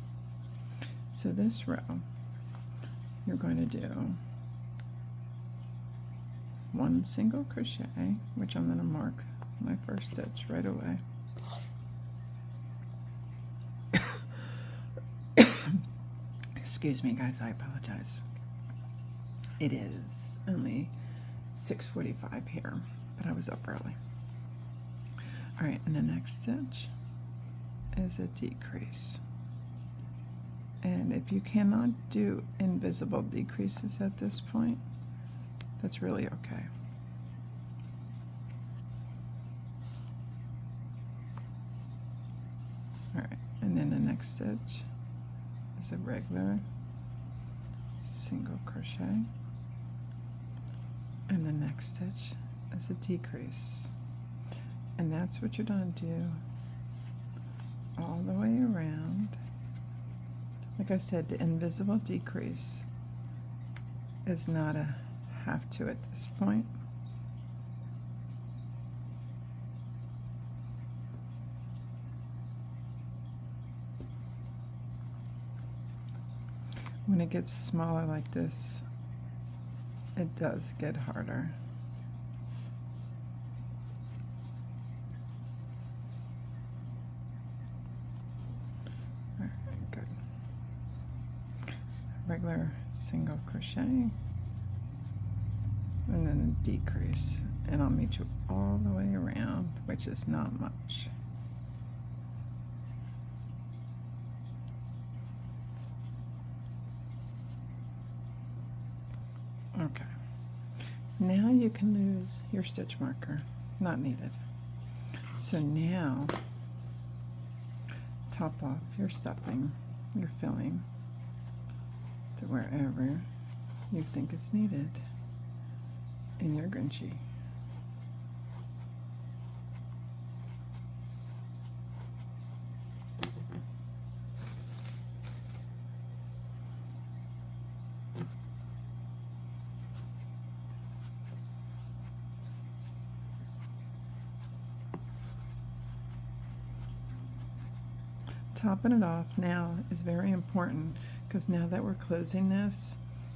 So this row, you're going to do 1 single crochet, which I'm going to mark my first stitch right away. Excuse me, guys, I apologize. It is only 6:45 here, but I was up early. All right, and the next stitch is a decrease. And if you cannot do invisible decreases at this point, that's really okay. All right, and then the next stitch is a regular single crochet, and the next stitch is a decrease. And that's what you're going to do all the way around. Like I said, the invisible decrease is not a have to at this point. When it gets smaller like this, it does get harder. Regular single crochet, and then a decrease, and I'll meet you all the way around, which is not much. Okay, now you can lose your stitch marker, not needed. So now top off your stuffing, your filling, to wherever you think it's needed in your Grinchy. Topping it off now is very important, because now that we're closing this,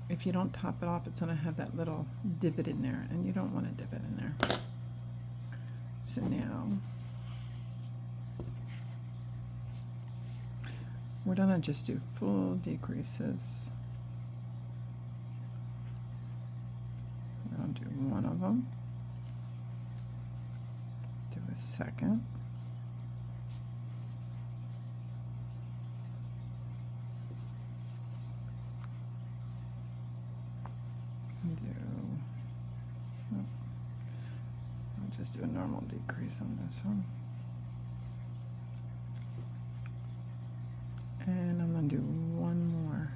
if you don't top it off, it's going to have that little divot in there, and you don't want a divot in there. So now we're going to just do full decreases. We're going to do one of them, do a second, just do a normal decrease on this one. And I'm going to do one more.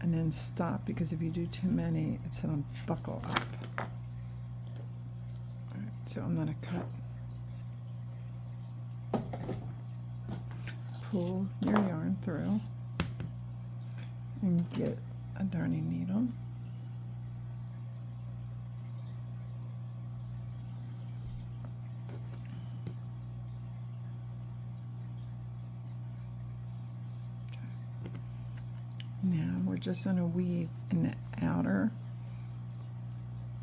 And then stop, because if you do too many, it's going to buckle up. Alright, so I'm going to cut. Pull your yarn through and get a darning needle. Now we're just going to weave in the outer,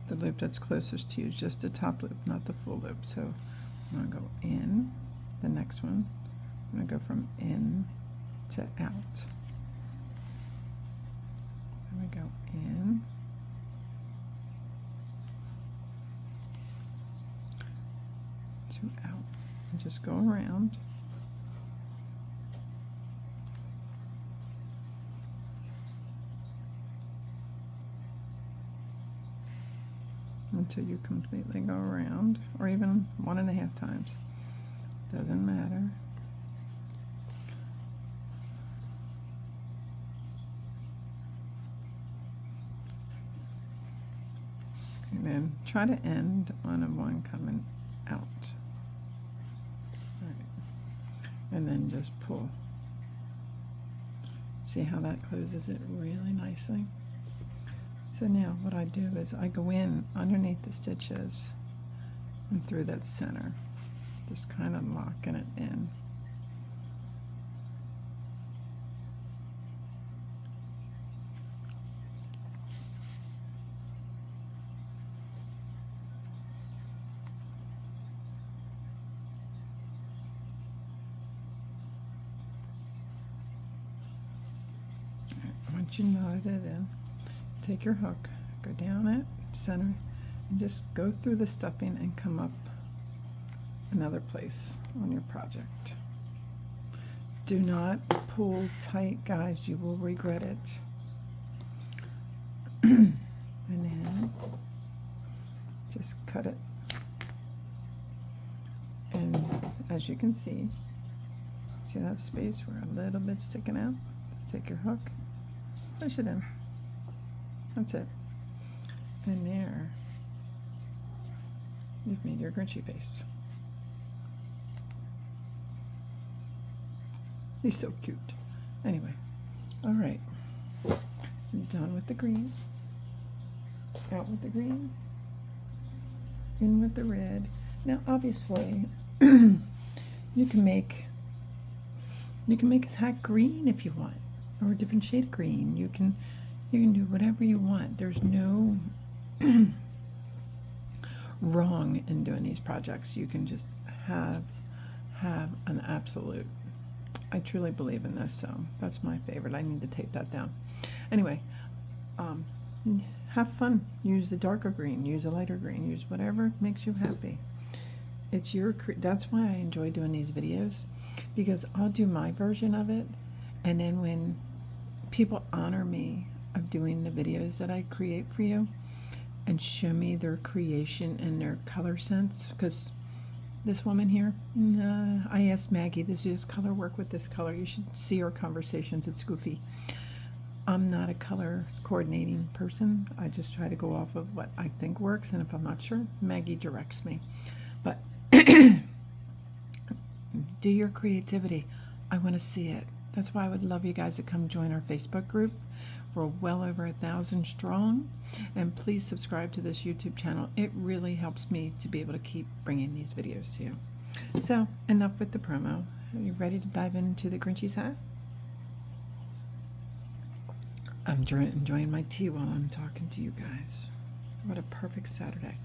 the loop that's closest to you, just the top loop, not the full loop. So I'm going to go in, the next one, I'm going to go from in to out. Then we go in, to out, and just go around. until you completely go around, or even 1.5 times. Doesn't matter. And then try to end on a one coming out. All right. And then just pull. See how that closes it really nicely? So now what I do is I go in underneath the stitches and through that center, just kind of locking it in. Once you knotted it in, take your hook, go down it, center, and just go through the stuffing and come up another place on your project. Do not pull tight, guys, you will regret it. And then just cut it. And as you can see that space where a little bit's sticking out? Just take your hook, push it in. That's it. And there, you've made your Grinchy face. He's so cute. Anyway, all right. Done with the green. Out with the green. In with the red. Now, obviously, you can make his hat green if you want, or a different shade of green. You can do whatever you want. There's no wrong in doing these projects. You can just have an absolute. I truly believe in this, so that's my favorite. I need to tape that down. Anyway, have fun. Use the darker green. Use a lighter green. Use whatever makes you happy. It's your. That's why I enjoy doing these videos, because I'll do my version of it, and then when people honor me of doing the videos that I create for you and show me their creation and their color sense, because this woman here, I asked Maggie, this is color work with this color. You should see our conversations. It's goofy. I'm not a color coordinating person. I just try to go off of what I think works, and if I'm not sure, Maggie directs me. But do your creativity. I want to see it. That's why I would love you guys to come join our Facebook group. We're well over 1,000 strong, and please subscribe to this YouTube channel. It really helps me to be able to keep bringing these videos to you. So, enough with the promo. Are you ready to dive into the Grinchy's hat? I'm enjoying my tea while I'm talking to you guys. What a perfect Saturday.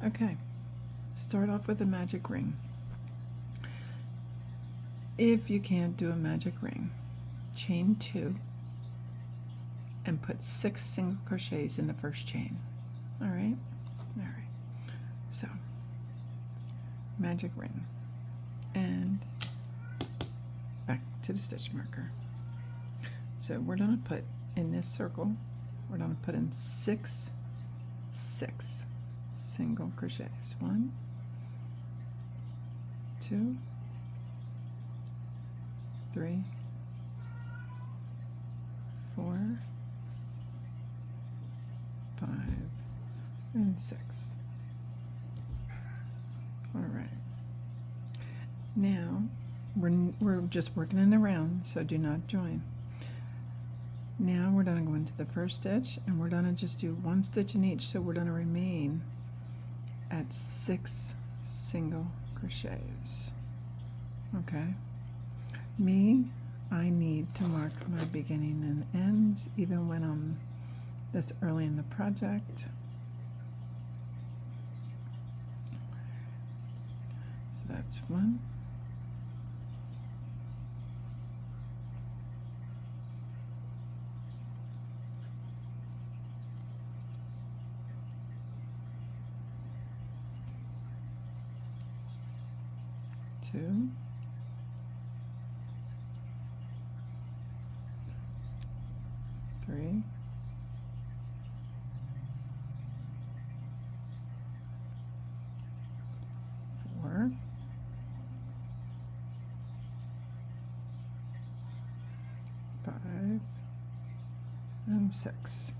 Okay, start off with a magic ring. If you can't do a magic ring, chain 2 and put 6 single crochets in the first chain. All right. So, magic ring, and back to the stitch marker. So we're gonna put in this circle, we're gonna put in 6 single crochets. 1, 2, 3, 4, 5, and 6. All right. Now we're just working in the round, so do not join. Now we're going to go into the first stitch, and we're going to just do 1 stitch in each, so we're going to remain at 6 single crochets. Okay. I need to mark my beginning and ends even when I'm this early in the project. So that's 1. 2, 3, and 6.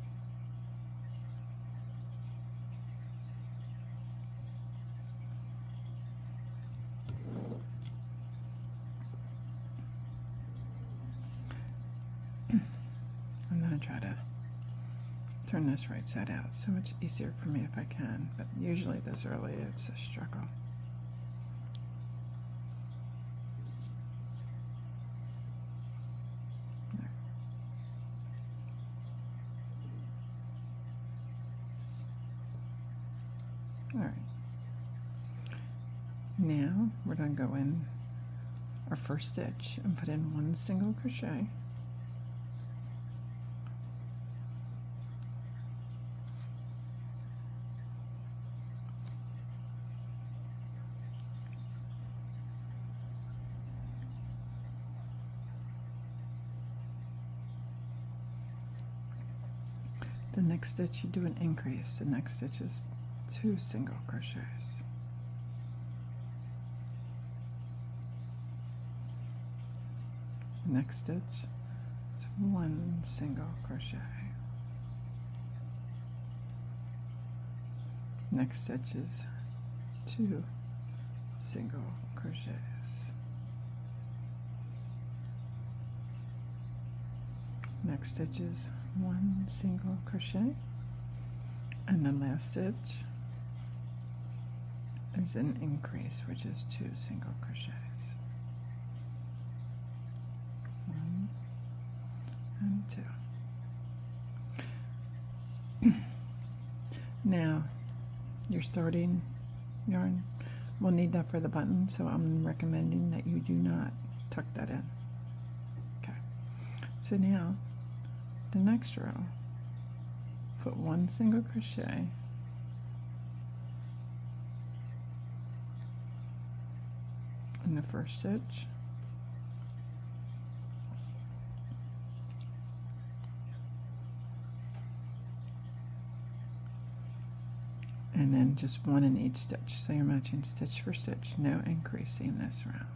I'm going to try to turn this right side out. So much easier for me if I can, but usually this early it's a struggle. All right. Now we're going to go in our first stitch and put in 1 single crochet. The next stitch you do an increase. The next stitch is 2 single crochets. The next stitch is 1 single crochet. Next stitch is 2 single crochets. Next stitch is 1 single crochet, and the last stitch is an increase, which is 2 single crochets. 1 and 2. Now your starting yarn will need that for the button, so I'm recommending that you do not tuck that in. Okay, so now the next row, put 1 single crochet in the first stitch, and then just 1 in each stitch, so you're matching stitch for stitch, no increasing this round.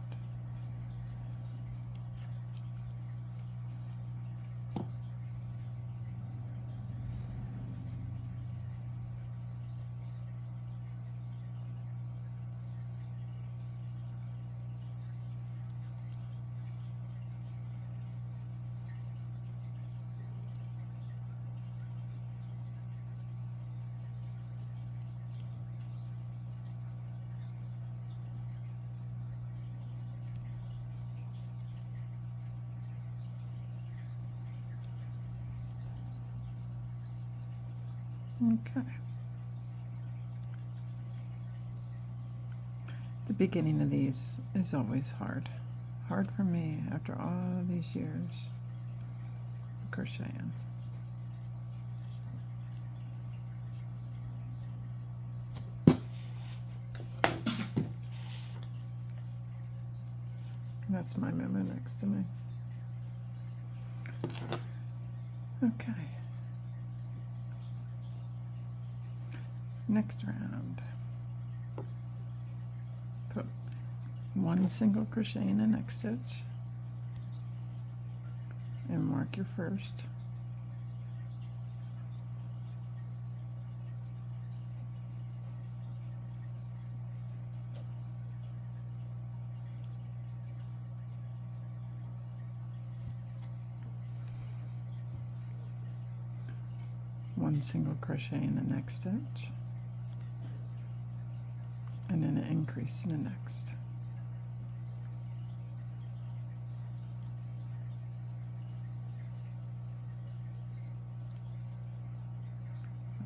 Okay. The beginning of these is always hard. Hard for me after all these years of crocheting. That's my memo next to me. Okay. Next round, put 1 single crochet in the next stitch and mark your first. One single crochet in the next stitch, and then an increase in the next.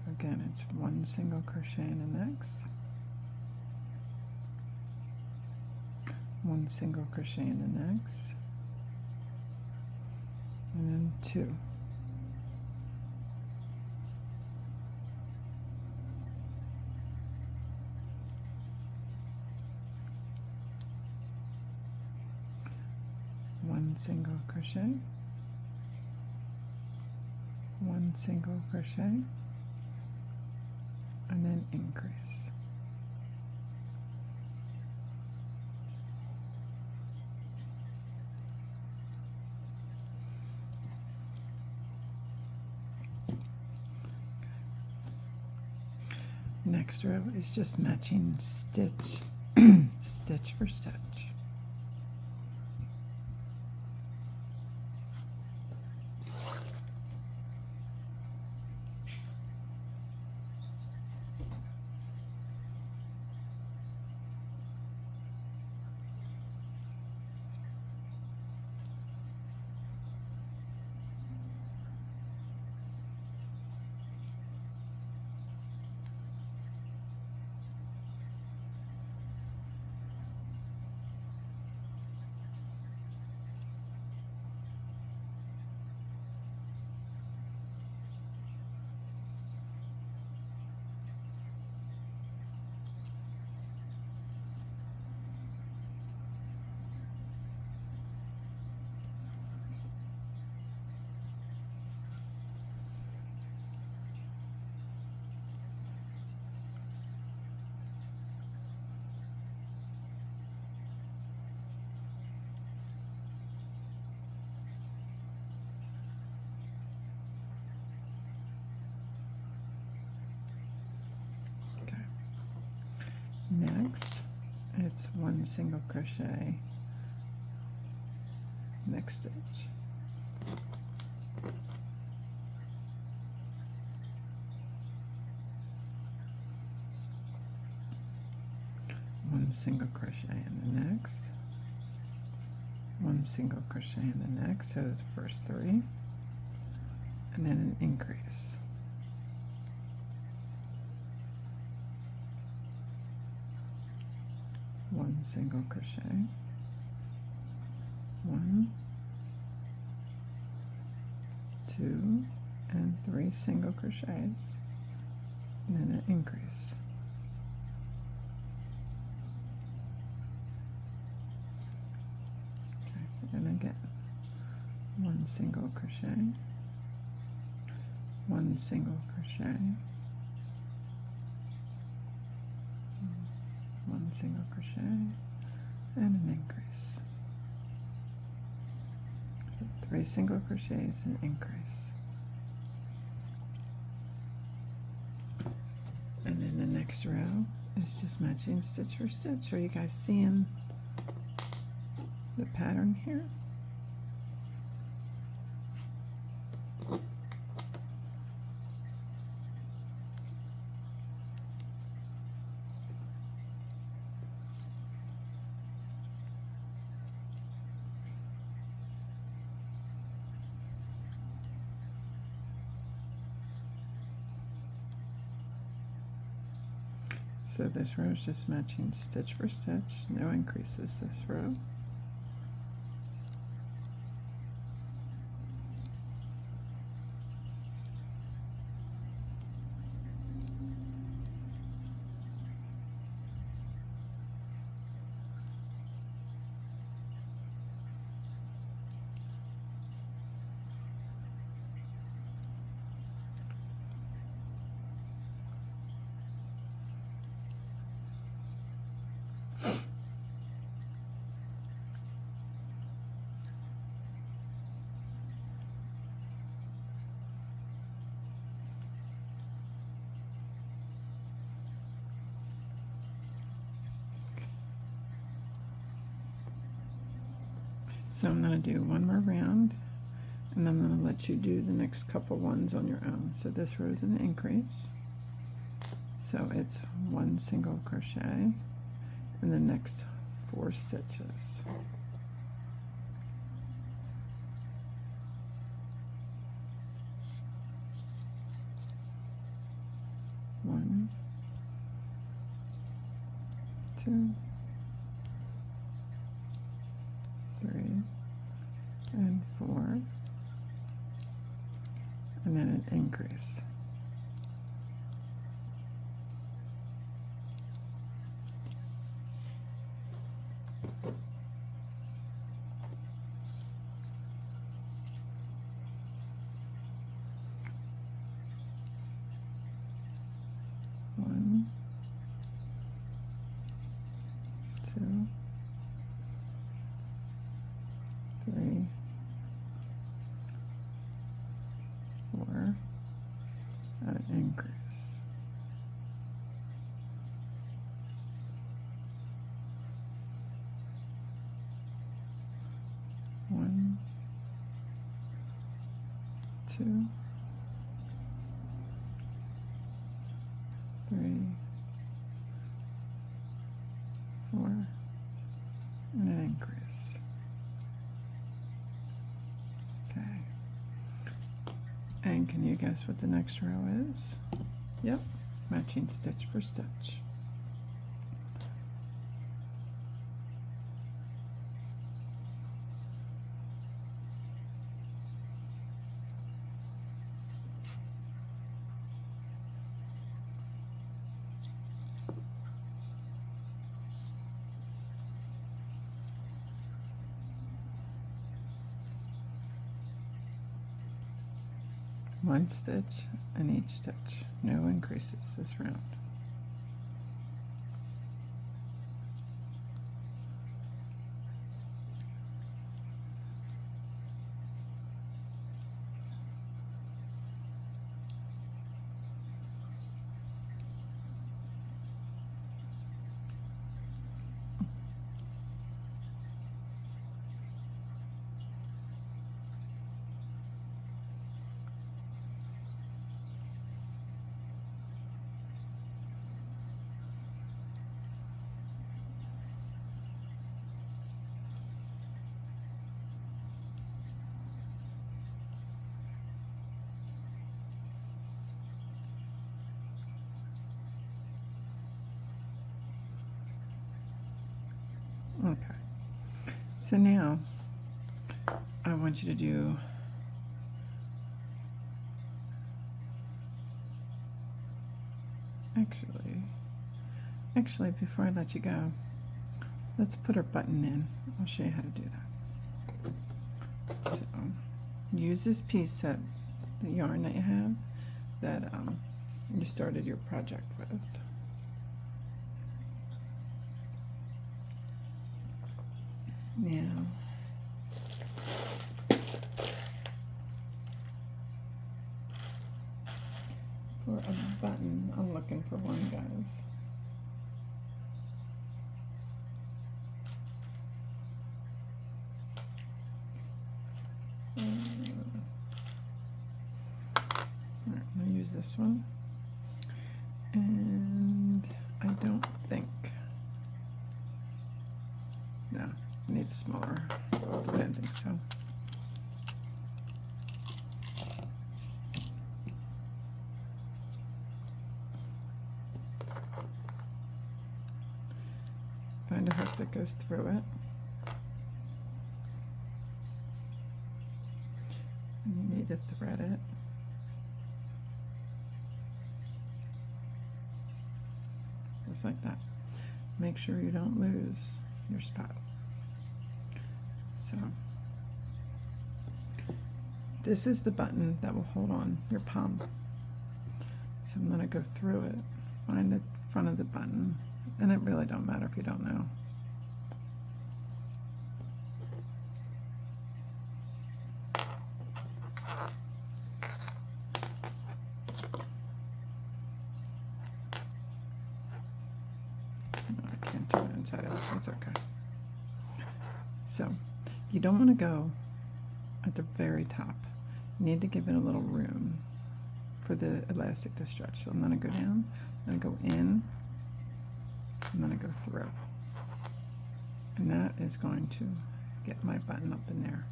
Again, it's 1 single crochet in the next, 1 single crochet in the next, and then 2. One single crochet, 1 single crochet, and then increase. Next row is just matching stitch, stitch for stitch. Next, it's one single crochet, next stitch, one single crochet in the next, one single crochet in the next, so the first three, and then an increase. One single crochet, one, two, and three single crochets, and then an increase. Okay, and again, one single crochet, one single crochet, one single crochet, and an increase. Three single crochets and increase. And then the next row is just matching stitch for stitch. Are you guys seeing the pattern here? So this row is just matching stitch for stitch, no increases this row. So I'm going to do one more round, and I'm going to let you do the next couple ones on your own. So this row is an increase. So it's one single crochet in the next 4 stitches. One, two, 3, and 4, and then an increase. One, two, 3, 4, 2, 3, 4, and an increase. Okay. And can you guess what the next row is? Yep, matching stitch for stitch. One stitch in each stitch, no increases this round. Okay, so now I want you to do actually before I let you go, let's put our button in. I'll show you how to do that. So use this piece that the yarn that you have that you started your project with. Now, for a button, I'm looking for one, guys. Alright, I'm going to use this one. And I don't think, no, I need a smaller, I didn't think so. Find a hook that goes through it. And you need to thread it. Just like that. Make sure you don't lose your spot. So this is the button that will hold on your palm. So I'm going to go through it, find the front of the button, and it really don't matter if you don't know. I can't turn it inside out, it's okay. So you don't want to go at the very top. You need to give it a little room for the elastic to stretch. So I'm going to go down, I'm going to go in, I'm going to go through. And that is going to get my button up in there.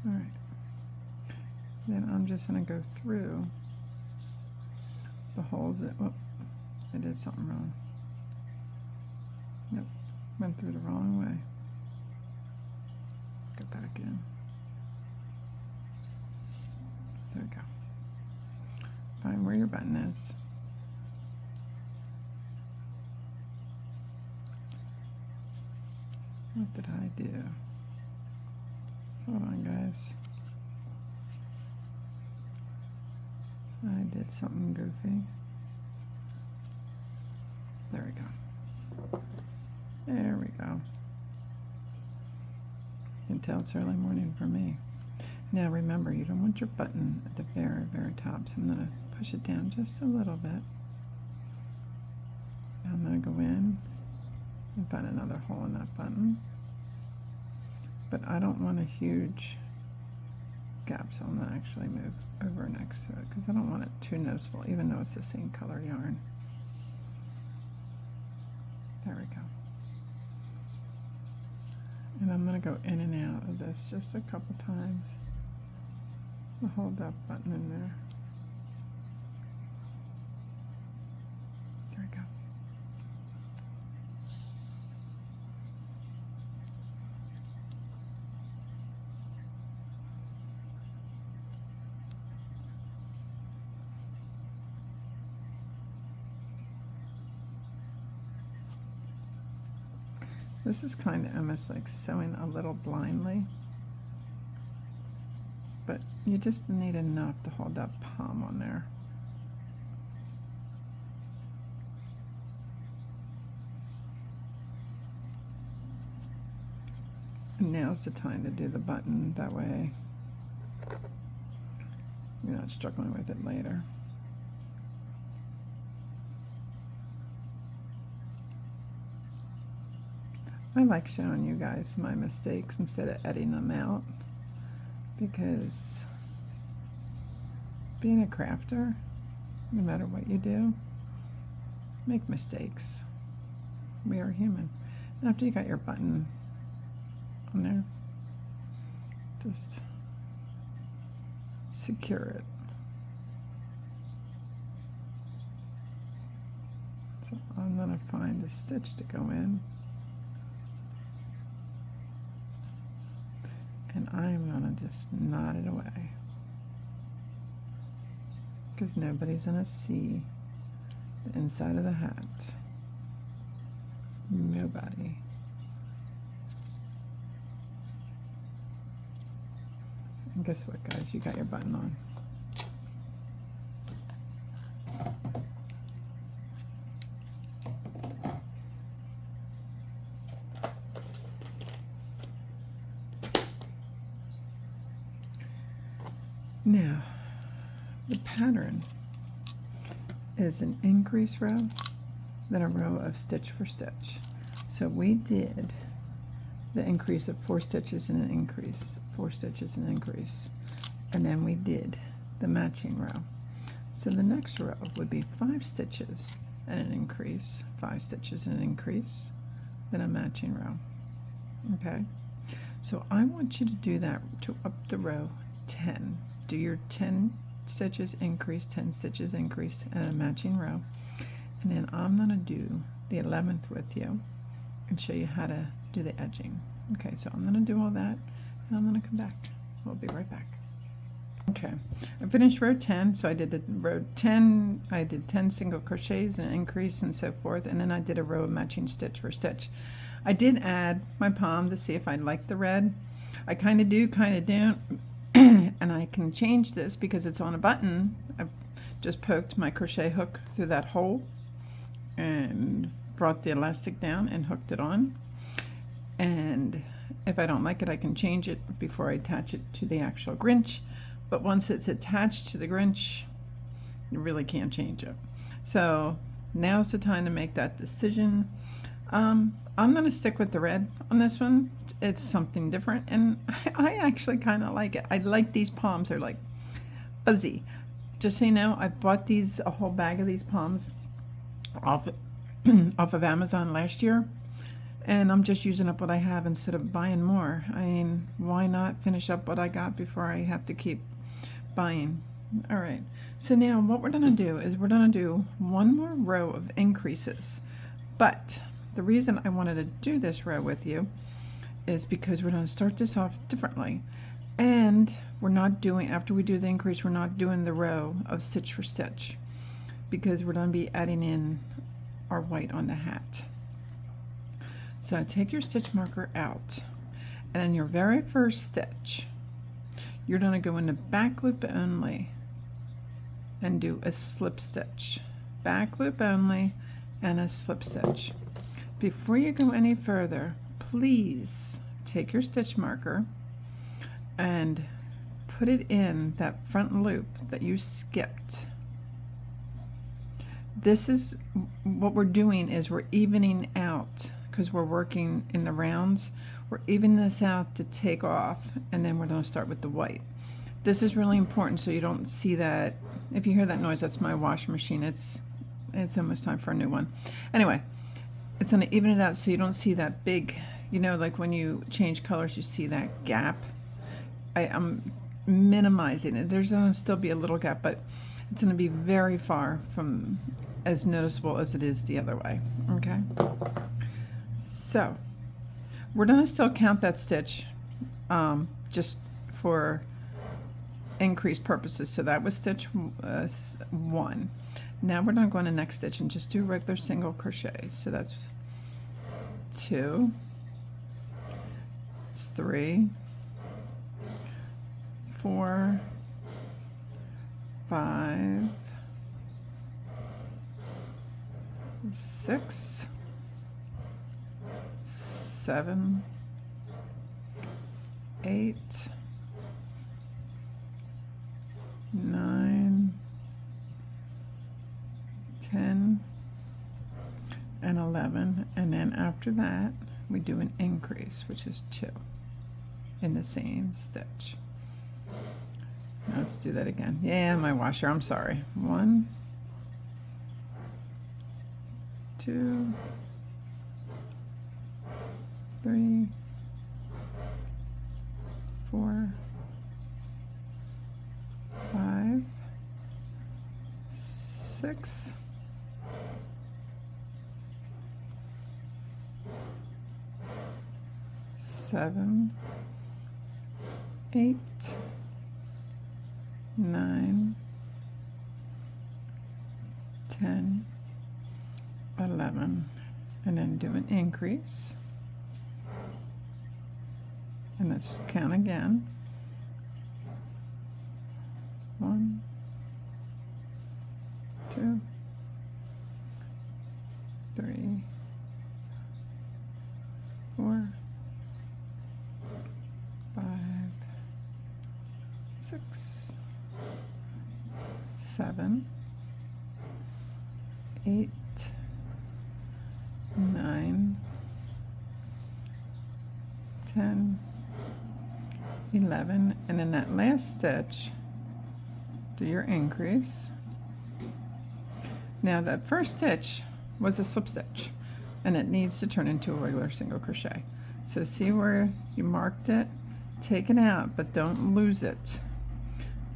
All right, then I'm just going to go through the holes that, whoop, I did something wrong. Nope, went through the wrong way. Go back in. There we go. Find where your button is. What did I do? Hold on, guys. I did something goofy. There we go. There we go. You can tell it's early morning for me. Now remember, you don't want your button at the very, very top, so I'm going to push it down just a little bit. I'm going to go in and find another hole in that button. But I don't want a huge gap, so I'm going to actually move over next to it because I don't want it too noticeable, even though it's the same color yarn. There we go. And I'm going to go in and out of this just a couple times. I'll hold that button in there. There we go. This is kind of almost like sewing a little blindly, but you just need enough to hold that palm on there. And now's the time to do the button, that way you're not struggling with it later. I like showing you guys my mistakes instead of editing them out, because being a crafter, no matter what you do, make mistakes. We are human. And after you got your button on there, just secure it. So I'm going to find a stitch to go in. And I'm going to just knot it away, because nobody's going to see the inside of the hat. Nobody. And guess what, guys? You got your button on. Now, the pattern is an increase row, then a row of stitch for stitch. So we did the increase of 4 stitches and an increase, 4 stitches and increase, and then we did the matching row. So the next row would be 5 stitches and an increase, 5 stitches and an increase, then a matching row. Okay, so I want you to do that to up the row 10. Do your 10 stitches increase, 10 stitches increase, and a matching row. And then I'm going to do the 11th with you and show you how to do the edging. Okay, so I'm going to do all that, and I'm going to come back. We'll be right back. Okay, I finished row 10, so I did the row 10, I did 10 single crochets and increase and so forth, and then I did a row of matching stitch for stitch. I did add my palm to see if I liked the red. I kind of do, kind of don't. And I can change this because it's on a button. I've just poked my crochet hook through that hole and brought the elastic down and hooked it on. And if I don't like it, I can change it before I attach it to the actual Grinch. But once it's attached to the Grinch, you really can't change it. So now's the time to make that decision. I'm going to stick with the red on this one. It's something different, and I actually kind of like it. I like these palms. They're like fuzzy. Just so you know, I bought these, a whole bag of these palms off of Amazon last year, and I'm just using up what I have instead of buying more. I mean, why not finish up what I got before I have to keep buying? All right, so now what we're going to do is we're going to do one more row of increases, but the reason I wanted to do this row with you is because we're going to start this off differently. And we're not doing, after we do the increase, we're not doing the row of stitch for stitch, because we're going to be adding in our white on the hat. So take your stitch marker out, and in your very first stitch, you're going to go in the back loop only and do a slip stitch. Back loop only and a slip stitch. Before you go any further, please take your stitch marker and put it in that front loop that you skipped. This is what we're doing, is we're evening out, because we're working in the rounds. We're evening this out to take off, and then we're going to start with the white. This is really important so you don't see that. If you hear that noise, that's my washing machine. It's almost time for a new one. Anyway, it's going to even it out so you don't see that big, you know, like when you change colors, you see that gap. I'm minimizing it. There's going to still be a little gap, but it's going to be very far from as noticeable as it is the other way. Okay, so we're going to still count that stitch just for increased purposes. So that was stitch 1. Now we're going to go on the next stitch and just do regular single crochet. So that's 2, it's 3, 4, 5, 6, 7, 8, 9, 10, and 11, and then after that we do an increase, which is 2 in the same stitch. Now let's do that again. Yeah, my washer, I'm sorry. 1, 2, 3, 4, 5, 6, 7, 8, 9, 10, 11, and then do an increase, and let's count again. 1, 2, 3, 4, 5, 6, 7, 8, 9, 10, 11, and in that last stitch do your increase. Now that first stitch was a slip stitch and it needs to turn into a regular single crochet. So see where you marked it? Take it out, but don't lose it.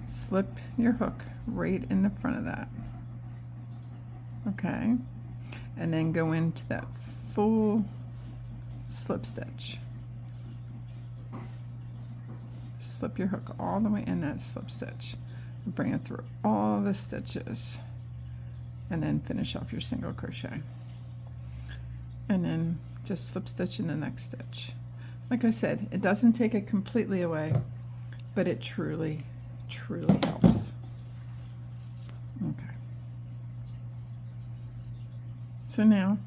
Slip your hook right in the front of that. Okay, and then go into that full slip stitch. Slip your hook all the way in that slip stitch. Bring it through all the stitches, and then finish off your single crochet. And then just slip stitch in the next stitch. Like I said, it doesn't take it completely away, but it truly, truly helps. Okay. So now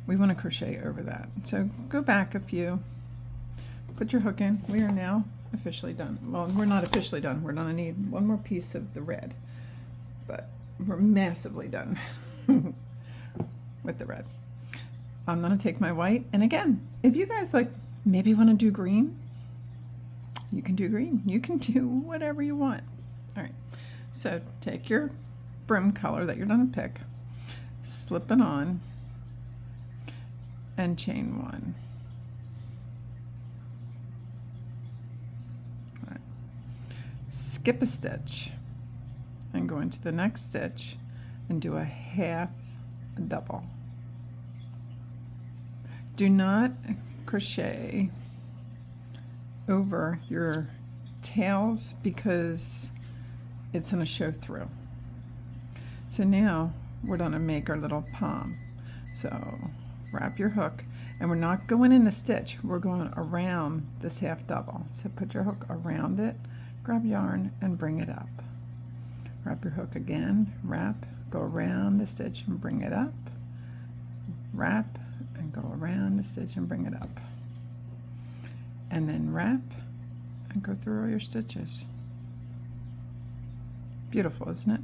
we want to crochet over that. So go back a few, put your hook in. We are now officially done. Well, we're not officially done. We're going to need one more piece of the red, but we're massively done with the red. I'm going to take my white, and again, if you guys like maybe want to do green, you can do green. You can do whatever you want. All right, so take your brim color that you're going to pick, slip it on, and chain 1. All right. Skip a stitch and go into the next stitch and do a half double. Do not crochet over your tails because it's going to show through. So now we're going to make our little palm. So wrap your hook, and we're not going in the stitch, we're going around this half double. So put your hook around it, grab yarn and bring it up. Wrap your hook again, wrap, go around the stitch and bring it up, wrap and go around the stitch and bring it up, and then wrap and go through all your stitches. Beautiful, isn't it?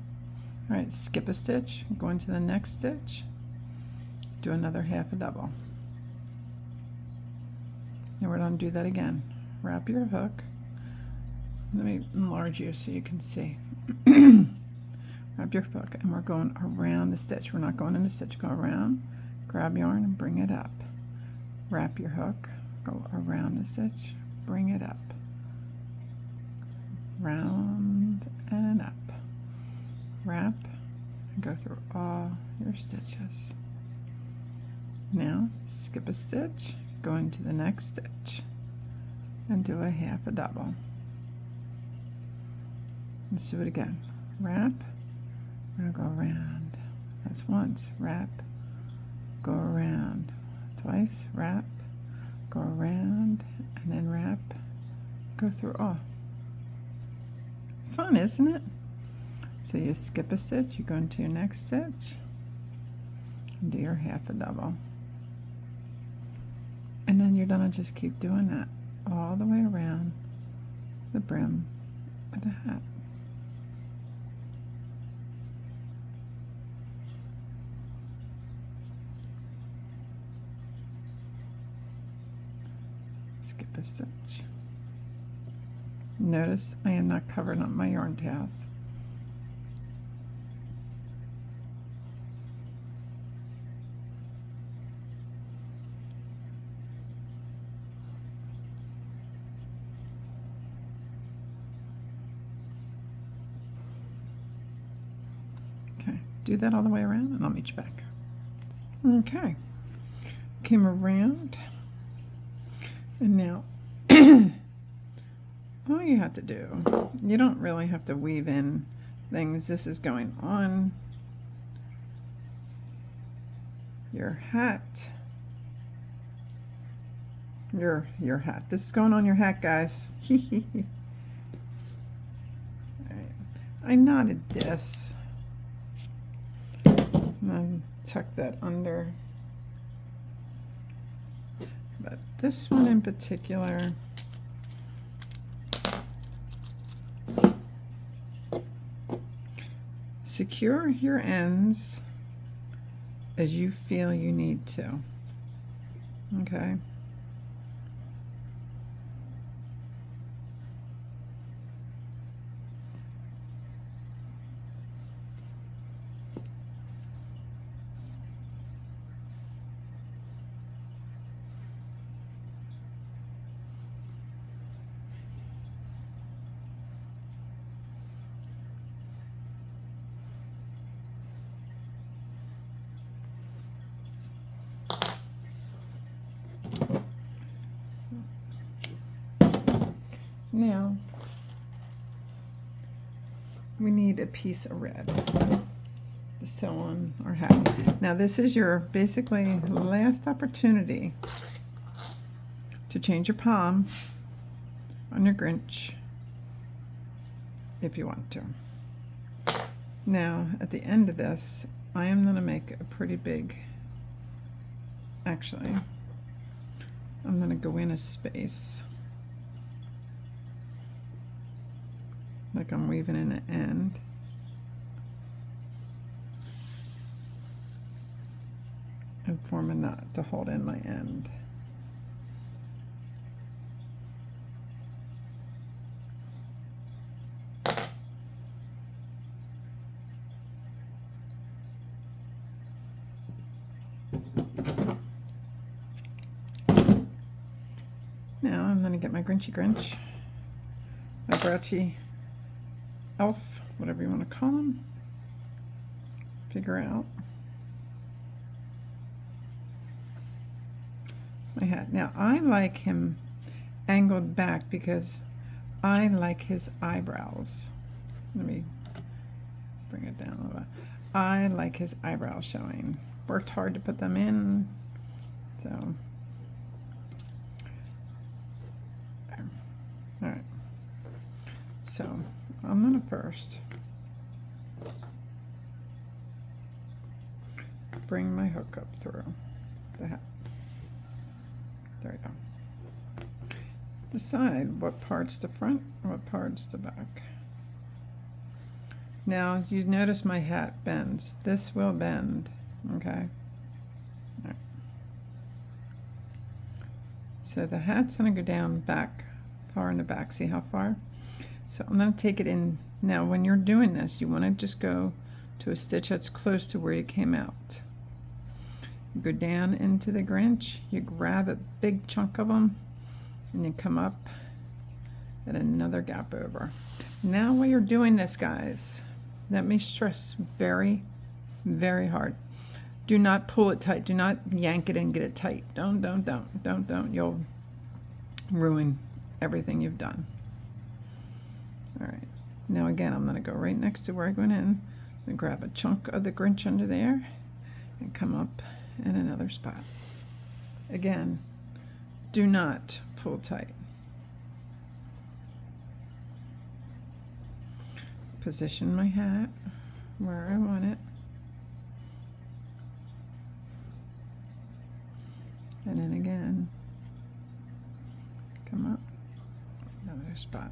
All right, skip a stitch, go into the next stitch, do another half a double. Now we're going to do that again. Wrap your hook. Let me enlarge you so you can see. Wrap your hook, and we're going around the stitch. We're not going in the stitch. Go around, grab yarn, and bring it up. Wrap your hook, go around the stitch, bring it up. Round and up. Wrap and go through all your stitches. Now skip a stitch, go into the next stitch, and do a half a double. Let's do it again. Wrap, we're going to go around. That's once. Wrap, go around. Twice. Wrap, go around, and then wrap, go through all. Fun, isn't it? So you skip a stitch, you go into your next stitch, and do your half a double. And then you're gonna just keep doing that all the way around the brim of the hat. Skip a stitch. Notice I am not covering up my yarn tails. Okay, do that all the way around and I'll meet you back. Okay, came around, and now all you have to do, you don't really have to weave in things. This is going on your hat. Your hat. This is going on your hat, guys. Right. I knotted this. And then tuck that under. But this one in particular, secure your ends as you feel you need to. Okay. Now we need a piece of red to sew on our hat. Now this is your basically last opportunity to change your palm on your Grinch if you want to. Now at the end of this, I am going to make a pretty big, actually I'm going to go in a space like I'm weaving in an end. And form a knot to hold in my end. Now I'm going to get my Grinchy Grinch, my Grouchy elf, whatever you want to call him, figure out my hat. Now I like him angled back because I like his eyebrows. Let me bring it down a little bit. I like his eyebrows showing. Worked hard to put them in, so there. All right, so I'm gonna first bring my hook up through the hat. There we go. decide what part's the front, what part's the back. Now, you notice my hat bends. This will bend, okay? All right. So the hat's gonna go down back, far in the back. See how far? So I'm gonna take it in. Now, when you're doing this, you wanna just go to a stitch that's close to where you came out. You go down into the Grinch, you grab a big chunk of them, and you come up and another gap over. Now while you're doing this, guys, let me stress very, very hard. Do not pull it tight. Do not yank it and get it tight. Don't. You'll ruin everything you've done. All right. Now again, I'm gonna go right next to where I went in and grab a chunk of the Grinch under there and come up in another spot. Again, do not pull tight. Position my hat where I want it. And then again, come up, another spot.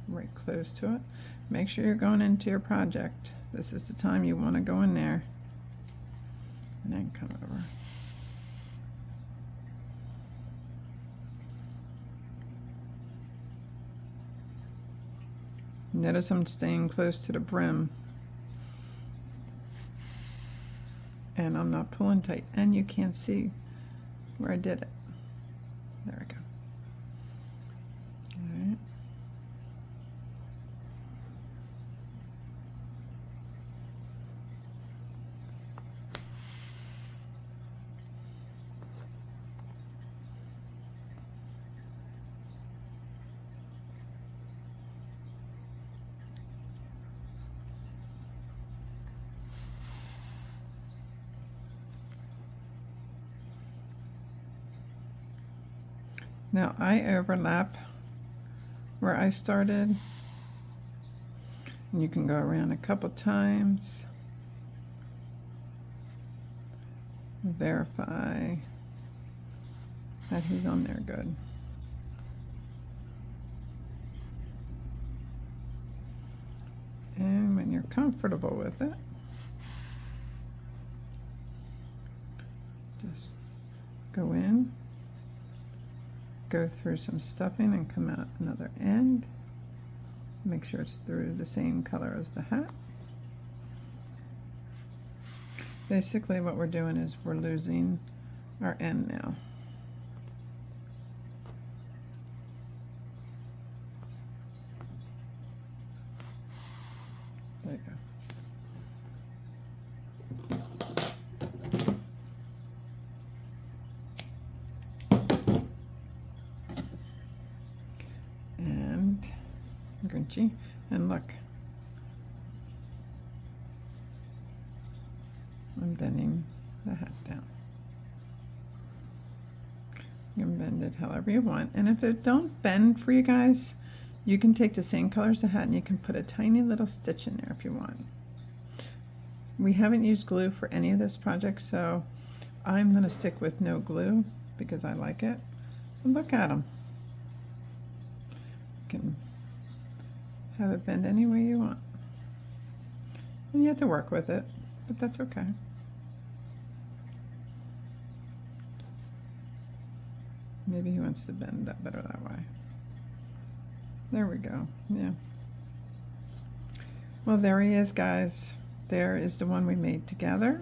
Right close to it. Make sure you're going into your project. This is the time you want to go in there. And then come over. Notice I'm staying close to the brim. And I'm not pulling tight. And you can't see where I did it. There we go. All right. Now I overlap where I started, and you can go around a couple times, verify that he's on there good. And when you're comfortable with it, just go in, go through some stuffing and come out another end. Make sure it's through the same color as the hat. Basically what we're doing is we're losing our end now. There you go. Grouchy, and look, I'm bending the hat down. You can bend it however you want, and if it don't bend for you guys, you can take the same color as the hat and you can put a tiny little stitch in there if you want. We haven't used glue for any of this project, so I'm going to stick with no glue because I like it. And look at them. You can have it bend any way you want. And you have to work with it, but that's okay. Maybe he wants to bend that better that way. There we go, yeah. Well, there he is, guys. There is the one we made together.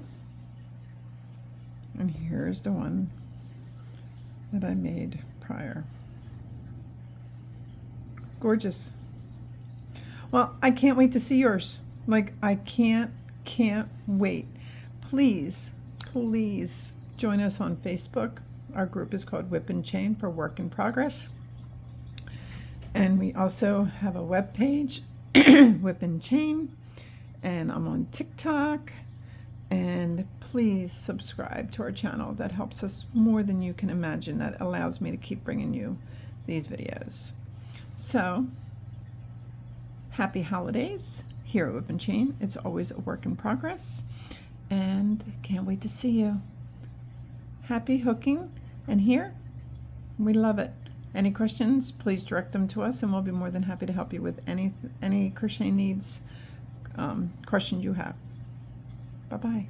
And here's the one that I made prior. Gorgeous. Well, I can't wait to see yours. Like, I can't wait. Please join us on Facebook. Our group is called Whip and Chain for Work in Progress. And we also have a web page, Whip and Chain. And I'm on TikTok. And please subscribe to our channel. That helps us more than you can imagine. That allows me to keep bringing you these videos. So, happy holidays here at Whip and Chain. It's always a work in progress. and can't wait to see you. Happy hooking, and here, we love it. Any questions, please direct them to us, and we'll be more than happy to help you with any crochet needs, questions you have. Bye-bye.